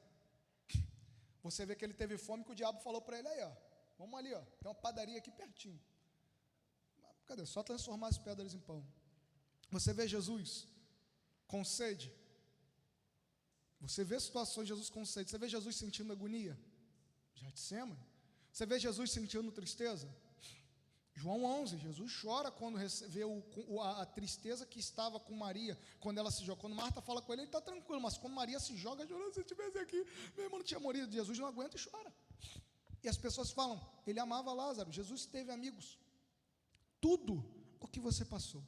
você vê que ele teve fome, que o diabo falou para ele: aí, ó, vamos ali, ó, tem uma padaria aqui pertinho. Cadê? Só transformar as pedras em pão. Você vê Jesus com sede? Você vê situações de Jesus com sede? Você vê Jesus sentindo agonia? Getsemane. Você vê Jesus sentindo tristeza? João 11, Jesus chora quando vê a tristeza que estava com Maria, quando ela se joga. Quando Marta fala com ele está tranquilo, mas quando Maria se joga, se eu estivesse aqui, meu irmão não tinha morrido. Jesus não aguenta e chora. E as pessoas falam, ele amava Lázaro. Jesus teve amigos. Tudo o que você passou,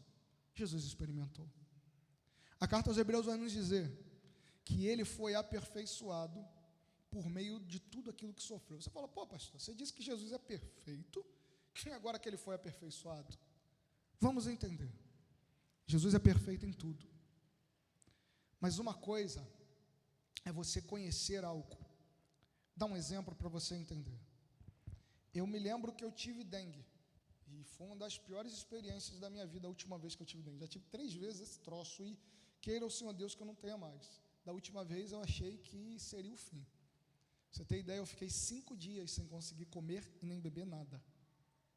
Jesus experimentou. A carta aos Hebreus vai nos dizer que ele foi aperfeiçoado por meio de tudo aquilo que sofreu. Você fala, pô pastor, você disse que Jesus é perfeito, e agora que ele foi aperfeiçoado? Vamos entender. Jesus é perfeito em tudo. Mas uma coisa é você conhecer algo. Dá um exemplo para você entender. Eu me lembro que eu tive dengue. E foi uma das piores experiências da minha vida, a última vez que eu tive dengue. Já tive 3 vezes esse troço e queira o Senhor Deus que eu não tenha mais. Da última vez eu achei que seria o fim. Pra você ter ideia, eu fiquei 5 dias sem conseguir comer e nem beber nada.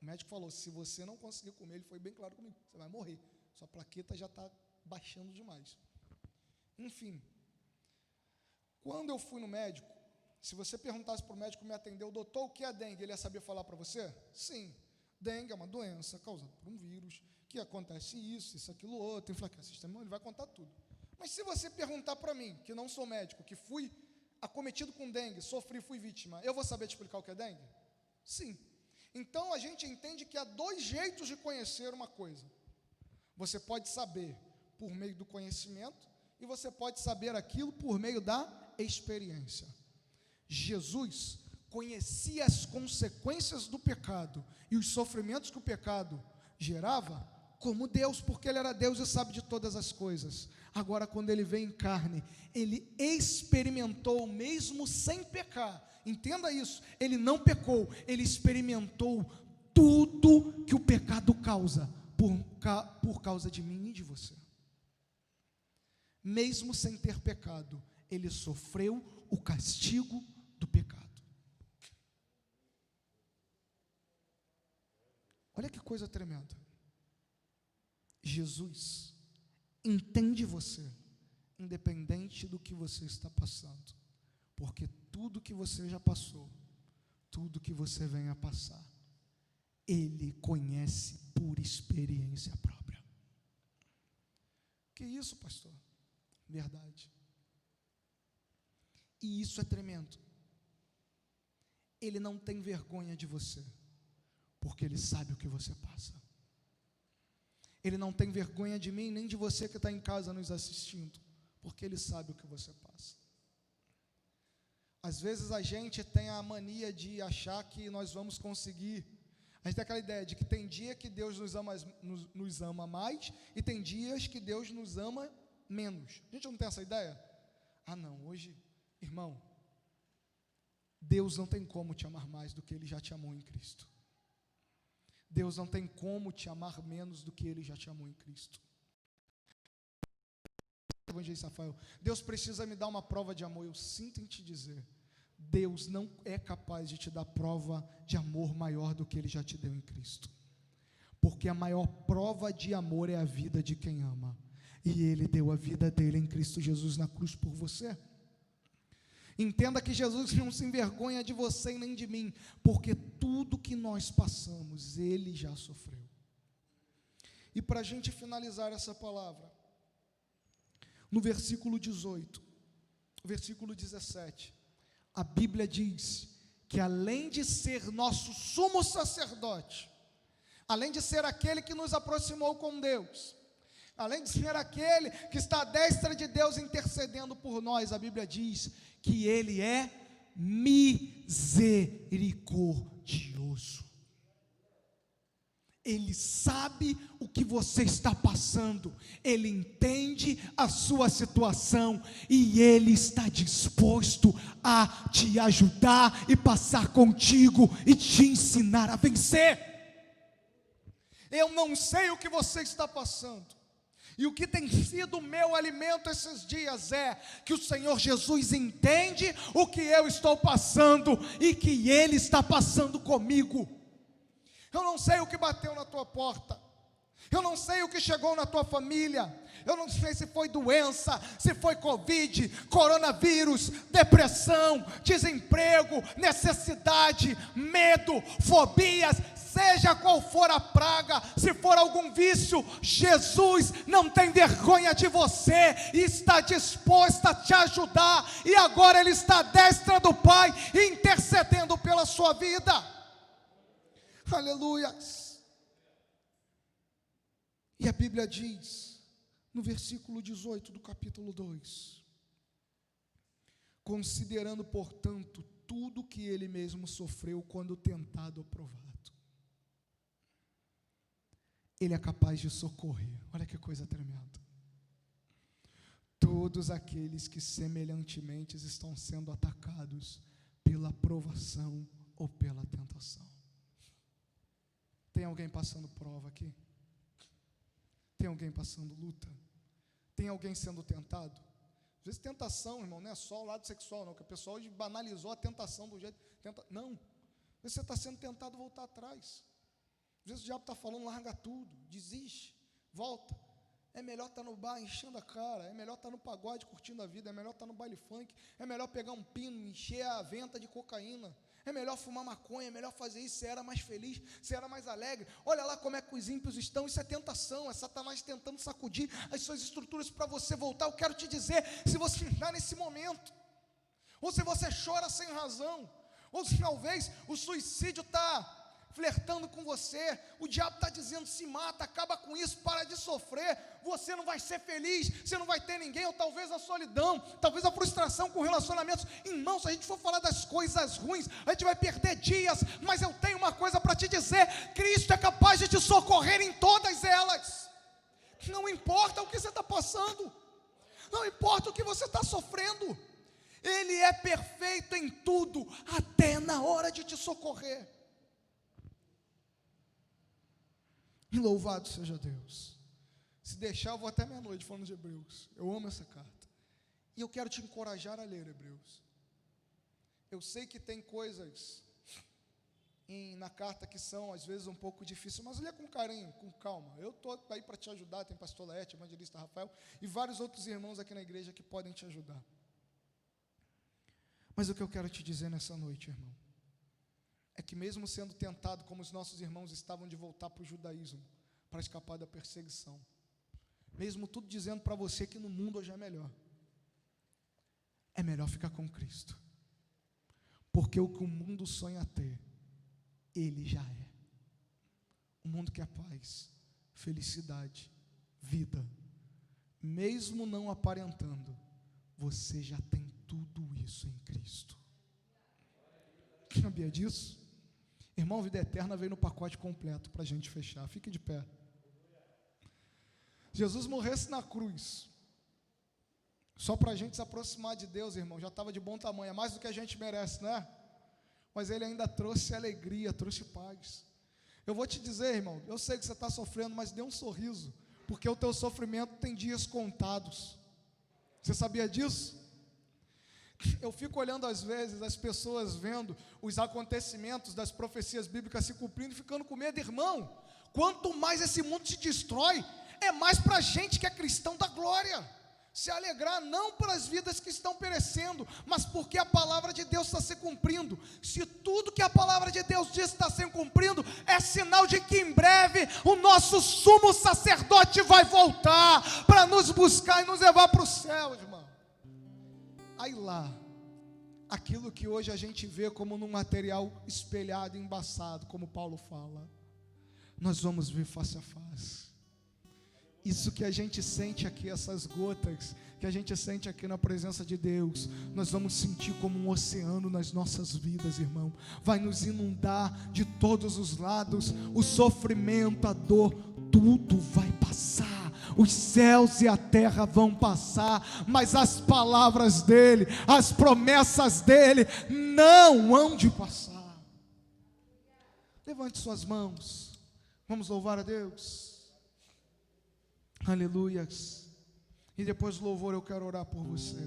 O médico falou, se você não conseguir comer, ele foi bem claro comigo, você vai morrer. Sua plaqueta já está baixando demais. Enfim, quando eu fui no médico, se você perguntasse para o médico que me atendeu, doutor, o que é dengue? Ele ia saber falar para você? Sim, dengue é uma doença causada por um vírus, que acontece isso, aquilo, outro, enfraquece o sistema, ele vai contar tudo. Mas se você perguntar para mim, que não sou médico, que fui acometido com dengue, sofri, fui vítima, eu vou saber te explicar o que é dengue? Sim. Então a gente entende que há 2 jeitos de conhecer uma coisa. Você pode saber por meio do conhecimento e você pode saber aquilo por meio da experiência. Jesus conhecia as consequências do pecado e os sofrimentos que o pecado gerava como Deus, porque ele era Deus e sabe de todas as coisas. Agora, quando ele veio em carne, ele experimentou mesmo sem pecar. Entenda isso, ele não pecou, ele experimentou tudo que o pecado causa, por causa de mim e de você. Mesmo sem ter pecado, ele sofreu o castigo do pecado. Olha que coisa tremenda. Jesus entende você, independente do que você está passando, porque tudo que você já passou, tudo que você vem a passar, Ele conhece por experiência própria. Que isso, pastor? Verdade. E isso é tremendo. Ele não tem vergonha de você, porque Ele sabe o que você passa. Ele não tem vergonha de mim, nem de você que está em casa nos assistindo, porque Ele sabe o que você passa. Às vezes a gente tem a mania de achar que nós vamos conseguir. A gente tem aquela ideia de que tem dia que Deus nos ama mais e tem dias que Deus nos ama menos. A gente não tem essa ideia? Ah não, hoje, irmão, Deus não tem como te amar mais do que Ele já te amou em Cristo. Deus não tem como te amar menos do que Ele já te amou em Cristo. Evangelista Rafael, Deus precisa me dar uma prova de amor. Eu sinto em te dizer, Deus não é capaz de te dar prova de amor maior do que Ele já te deu em Cristo. Porque a maior prova de amor é a vida de quem ama. E Ele deu a vida dele em Cristo Jesus na cruz por você. Entenda que Jesus não se envergonha de você e nem de mim, porque tudo que nós passamos, Ele já sofreu. E para a gente finalizar essa palavra, no versículo 18, versículo 17, a Bíblia diz que além de ser nosso sumo sacerdote, além de ser aquele que nos aproximou com Deus, além de ser aquele que está à destra de Deus intercedendo por nós, a Bíblia diz que Ele é misericordioso. Ele sabe o que você está passando, Ele entende a sua situação e Ele está disposto a te ajudar e passar contigo e te ensinar a vencer. Eu não sei o que você está passando, e o que tem sido o meu alimento esses dias é que o Senhor Jesus entende o que eu estou passando e que Ele está passando comigo. Eu não sei o que bateu na tua porta, Eu não sei o que chegou na tua família. Eu não sei se foi doença, se foi Covid, coronavírus, depressão, desemprego, necessidade, medo, fobias, seja qual for a praga, se for algum vício, Jesus não tem vergonha de você e está disposto a te ajudar. E agora Ele está à destra do Pai, intercedendo pela sua vida. Aleluia. E a Bíblia diz, no versículo 18 do capítulo 2, considerando, portanto, tudo que ele mesmo sofreu quando tentado ou provado, ele é capaz de socorrer. Olha que coisa tremenda. Todos aqueles que semelhantemente estão sendo atacados pela provação ou pela tentação. Tem alguém passando prova aqui? Tem alguém passando luta? Tem alguém sendo tentado? Às vezes tentação, irmão, não é só o lado sexual não, que o pessoal hoje banalizou a tentação do jeito, não, às vezes você está sendo tentado a voltar atrás, às vezes o diabo está falando, larga tudo, desiste, volta, é melhor estar no bar enchendo a cara, é melhor estar no pagode curtindo a vida, é melhor estar no baile funk, é melhor pegar um pino, encher a venta de cocaína, é melhor fumar maconha, é melhor fazer isso, você era mais feliz, você era mais alegre. Olha lá como é que os ímpios estão, isso é tentação, é Satanás tentando sacudir as suas estruturas para você voltar. Eu quero te dizer, se você está nesse momento, ou se você chora sem razão, ou se talvez o suicídio está flertando com você, o diabo está dizendo, se mata, acaba com isso, para de sofrer, você não vai ser feliz, você não vai ter ninguém, ou talvez a solidão, talvez a frustração com relacionamentos. Irmão, se a gente for falar das coisas ruins, a gente vai perder dias, mas eu tenho uma coisa para te dizer, Cristo é capaz de te socorrer em todas elas. Não importa o que você está passando, não importa o que você está sofrendo, Ele é perfeito em tudo, até na hora de te socorrer. E louvado seja Deus. Se deixar, eu vou até meia-noite falando de Hebreus. Eu amo essa carta. E eu quero te encorajar a ler Hebreus. Eu sei que tem coisas na carta que são às vezes um pouco difíceis, mas lê com carinho, com calma. Eu estou aí para te ajudar, tem pastor Laerte, evangelista Rafael e vários outros irmãos aqui na igreja que podem te ajudar. Mas o que eu quero te dizer nessa noite, irmão, é que mesmo sendo tentado, como os nossos irmãos estavam de voltar para o judaísmo, para escapar da perseguição, mesmo tudo dizendo para você que no mundo hoje é melhor ficar com Cristo, porque o que o mundo sonha ter, Ele já é. Um mundo que é paz, felicidade, vida, mesmo não aparentando, você já tem tudo isso em Cristo. Sabia disso? Irmão, vida eterna veio no pacote completo para a gente fechar. Fique de pé. Jesus morresse na cruz, só para a gente se aproximar de Deus, irmão, já estava de bom tamanho, é mais do que a gente merece, né? Mas Ele ainda trouxe alegria, trouxe paz. Eu vou te dizer, irmão, eu sei que você está sofrendo, mas dê um sorriso, porque o teu sofrimento tem dias contados. Você sabia disso? Eu fico olhando às vezes as pessoas vendo os acontecimentos das profecias bíblicas se cumprindo e ficando com medo. Irmão, quanto mais esse mundo se destrói, é mais para a gente que é cristão da glória se alegrar, não pelas vidas que estão perecendo, mas porque a palavra de Deus está se cumprindo. Se tudo que a palavra de Deus diz está se cumprindo, é sinal de que em breve o nosso sumo sacerdote vai voltar para nos buscar e nos levar para o céu, irmão. Aí lá, aquilo que hoje a gente vê como num material espelhado, embaçado, como Paulo fala, nós vamos ver face a face. Isso que a gente sente aqui, essas gotas, que a gente sente aqui na presença de Deus, nós vamos sentir como um oceano nas nossas vidas, irmão. Vai nos inundar de todos os lados, o sofrimento, a dor, tudo vai passar. Os céus e a terra vão passar, mas as palavras dele, as promessas dele não hão de passar. Levante suas mãos, vamos louvar a Deus. Aleluias. E depois do louvor eu quero orar por você.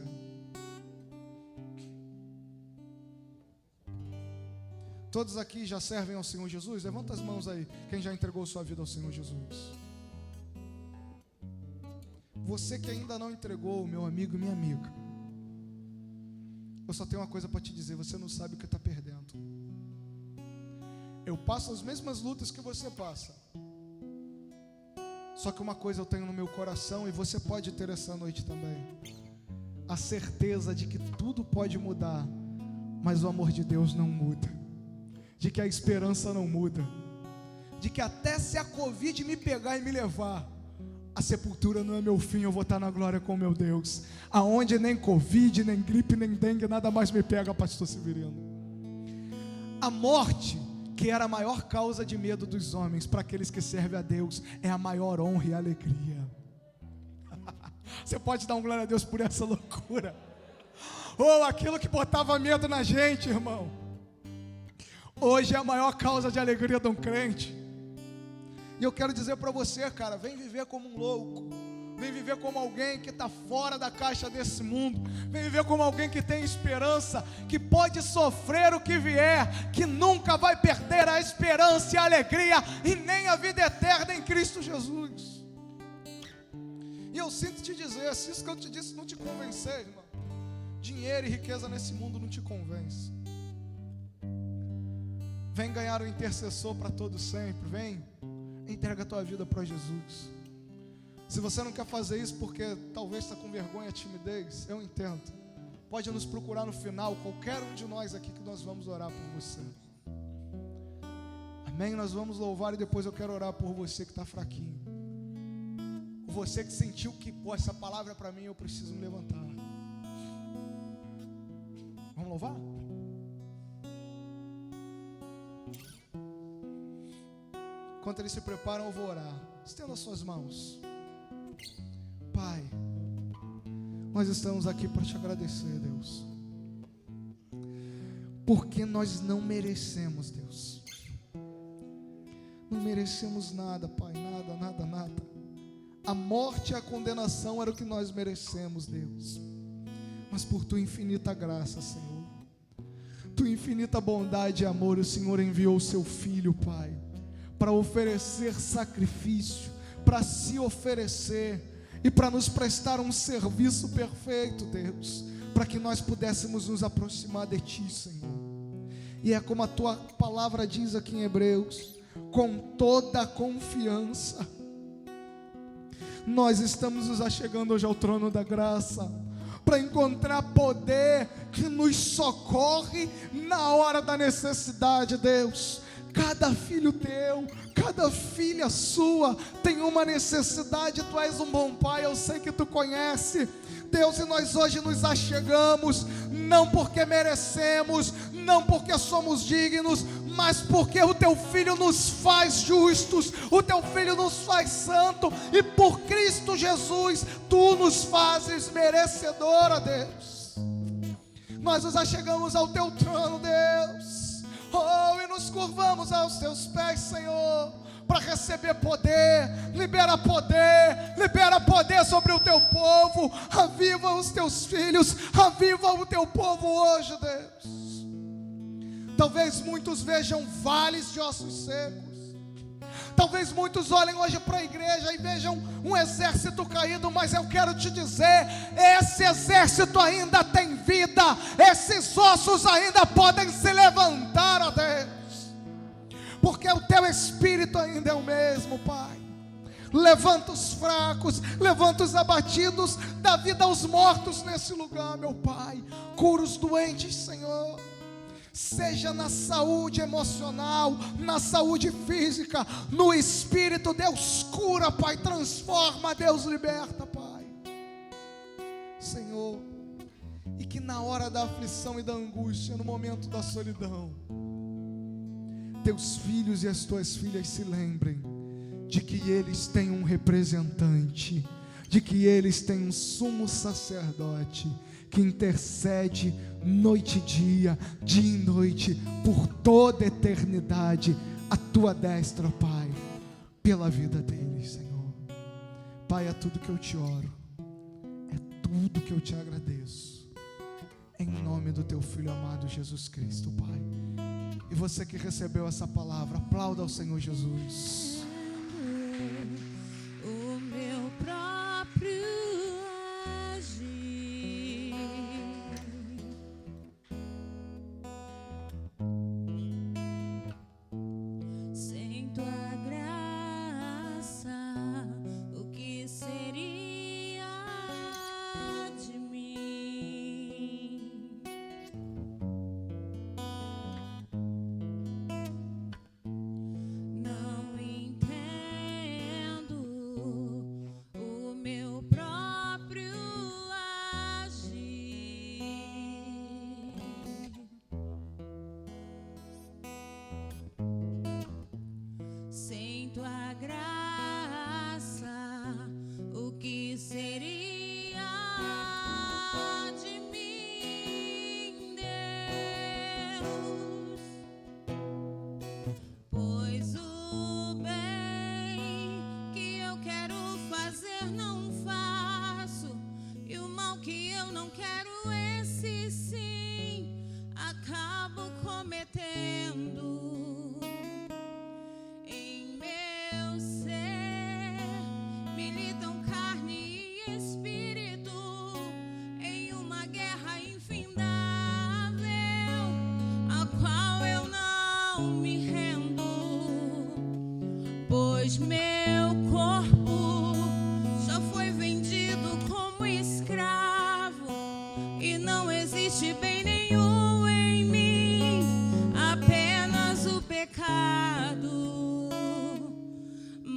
Todos aqui já servem ao Senhor Jesus? Levanta as mãos aí, quem já entregou sua vida ao Senhor Jesus. Você que ainda não entregou, meu amigo e minha amiga, eu só tenho uma coisa para te dizer: você não sabe o que está perdendo. Eu passo as mesmas lutas que você passa, só que uma coisa eu tenho no meu coração, e você pode ter essa noite também: a certeza de que tudo pode mudar, mas o amor de Deus não muda, de que a esperança não muda, de que até se a Covid me pegar e me levar, a sepultura não é meu fim, eu vou estar na glória com meu Deus, aonde nem Covid, nem gripe, nem dengue, nada mais me pega, pastor Severino. A morte, que era a maior causa de medo dos homens, para aqueles que servem a Deus, é a maior honra e alegria. Você pode dar um glória a Deus por essa loucura? Ou aquilo que botava medo na gente, irmão, hoje é a maior causa de alegria de um crente. E eu quero dizer para você, cara, vem viver como um louco, vem viver como alguém que está fora da caixa desse mundo, vem viver como alguém que tem esperança, que pode sofrer o que vier, que nunca vai perder a esperança e a alegria, e nem a vida eterna em Cristo Jesus. E eu sinto te dizer, se isso que eu te disse não te convencer, irmão, dinheiro e riqueza nesse mundo não te convence. Vem ganhar o intercessor para todo sempre, vem, entrega a tua vida para Jesus. Se você não quer fazer isso porque talvez está com vergonha, timidez, eu entendo. Pode nos procurar no final, qualquer um de nós aqui, que nós vamos orar por você. Amém? Nós vamos louvar e depois eu quero orar por você que está fraquinho. Você que sentiu que, pô, essa palavra é para mim, eu preciso me levantar. Vamos louvar? Enquanto eles se preparam, eu vou orar. Estenda as suas mãos. Pai, nós estamos aqui para te agradecer, Deus, porque nós não merecemos, Deus. Não merecemos nada, Pai, nada. A morte e a condenação era o que nós merecemos, Deus. Mas por tua infinita graça, Senhor, tua infinita bondade e amor, o Senhor enviou o seu Filho, Pai, para oferecer sacrifício, para se oferecer e para nos prestar um serviço perfeito, Deus, para que nós pudéssemos nos aproximar de Ti, Senhor. E é como a Tua palavra diz aqui em Hebreus: com toda a confiança, nós estamos nos achegando hoje ao trono da graça, para encontrar poder que nos socorre na hora da necessidade, Deus. Cada filho teu, cada filha sua tem uma necessidade. Tu és um bom pai, eu sei que tu conhece, Deus, e nós hoje nos achegamos, não porque merecemos, não porque somos dignos, mas porque o teu Filho nos faz justos, o teu Filho nos faz santo, e por Cristo Jesus, tu nos fazes merecedora, Deus. Nós nos achegamos ao teu trono, Deus, e nos curvamos aos teus pés, Senhor, para receber poder. Libera poder sobre o teu povo. Aviva os teus filhos, aviva o teu povo hoje, Deus. Talvez muitos vejam vales de ossos secos, talvez muitos olhem hoje para a igreja e vejam um exército caído, mas eu quero te dizer, esse exército ainda tem vida, esses ossos ainda podem se levantar, ó Deus, porque o teu Espírito ainda é o mesmo, Pai. Levanta os fracos, levanta os abatidos, dá vida aos mortos nesse lugar, meu Pai. Cura os doentes, Senhor, seja na saúde emocional, na saúde física, no espírito. Deus cura, Pai, transforma, Deus liberta, Pai, Senhor. E que na hora da aflição e da angústia, no momento da solidão, teus filhos e as tuas filhas se lembrem de que eles têm um representante, de que eles têm um sumo sacerdote que intercede noite e dia e noite, por toda a eternidade, a tua destra, Pai, pela vida deles, Senhor. Pai, é tudo que eu te oro, é tudo que eu te agradeço, em nome do teu Filho amado Jesus Cristo, Pai. E você que recebeu essa palavra, aplauda ao Senhor Jesus. O meu próprio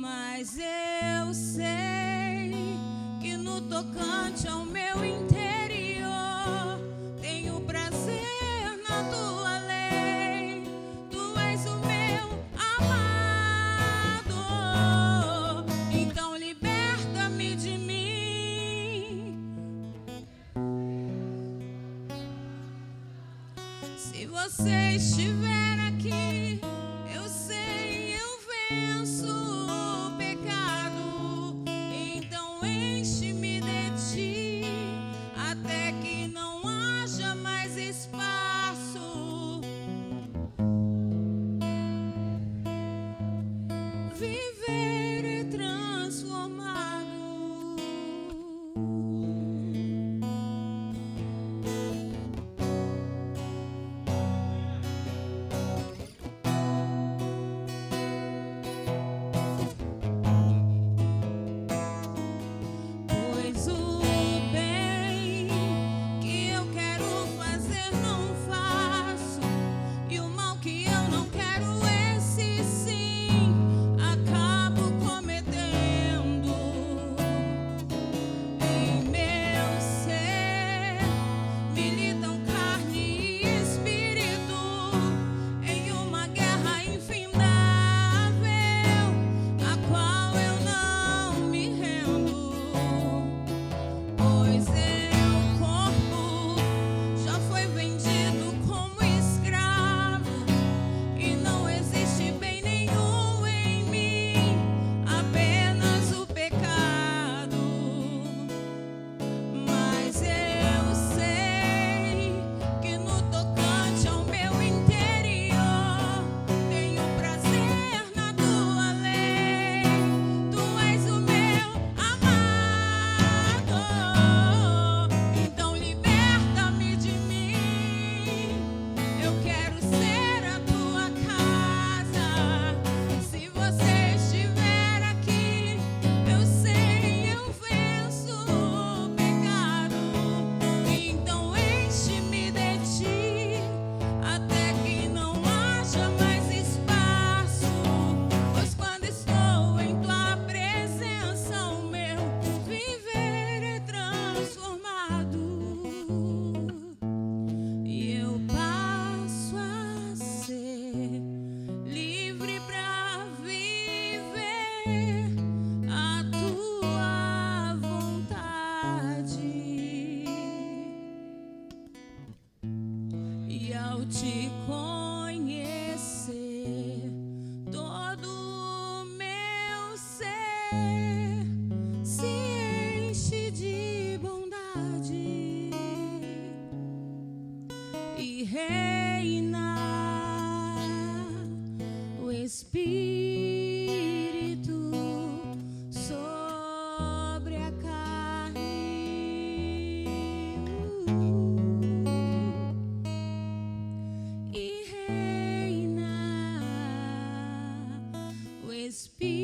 Mas eu sei que no tocante ao meu interior tenho prazer na tua lei. Tu és o meu amado, então liberta-me de mim. Se você estiver aqui, eu sei, eu venço o pecado. Então enche-me de ti, até que não haja mais espaço. Viver é transformado. Pois o bem que eu quero fazer não faço, e o mal que eu não quero, esse sim acabo cometendo. Em meu ser militam carne e espírito, em uma guerra infindável, a qual eu não me rendo. Pois meu corpo já foi vendido como escravo, e não existe bem nenhum em mim, apenas o pecado. Mas eu sei que no tocante ao meu interior tenho prazer na tua lei. Tu és o meu amado, então liberta-me de mim. Eu quero ser a tua casa. Se você estiver aqui, eu sei, eu venço o pecado. Então enche-me de ti, até que não haja mais espaço. Pois quando estou em tua presença, o meu viver é transformado. E eu passo a ser livre para viver a tua vontade. E ao te conhecer, todo o meu ser se enche de bondade, e reina o Espírito sobre a carne. E reina o Espírito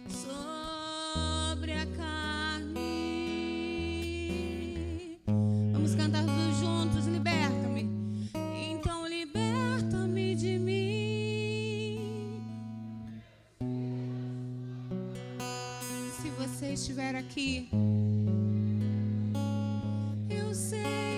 sobre a carne. Vamos cantar todos juntos, liberta-me. Então liberta-me de mim. Se você estiver aqui, eu sei.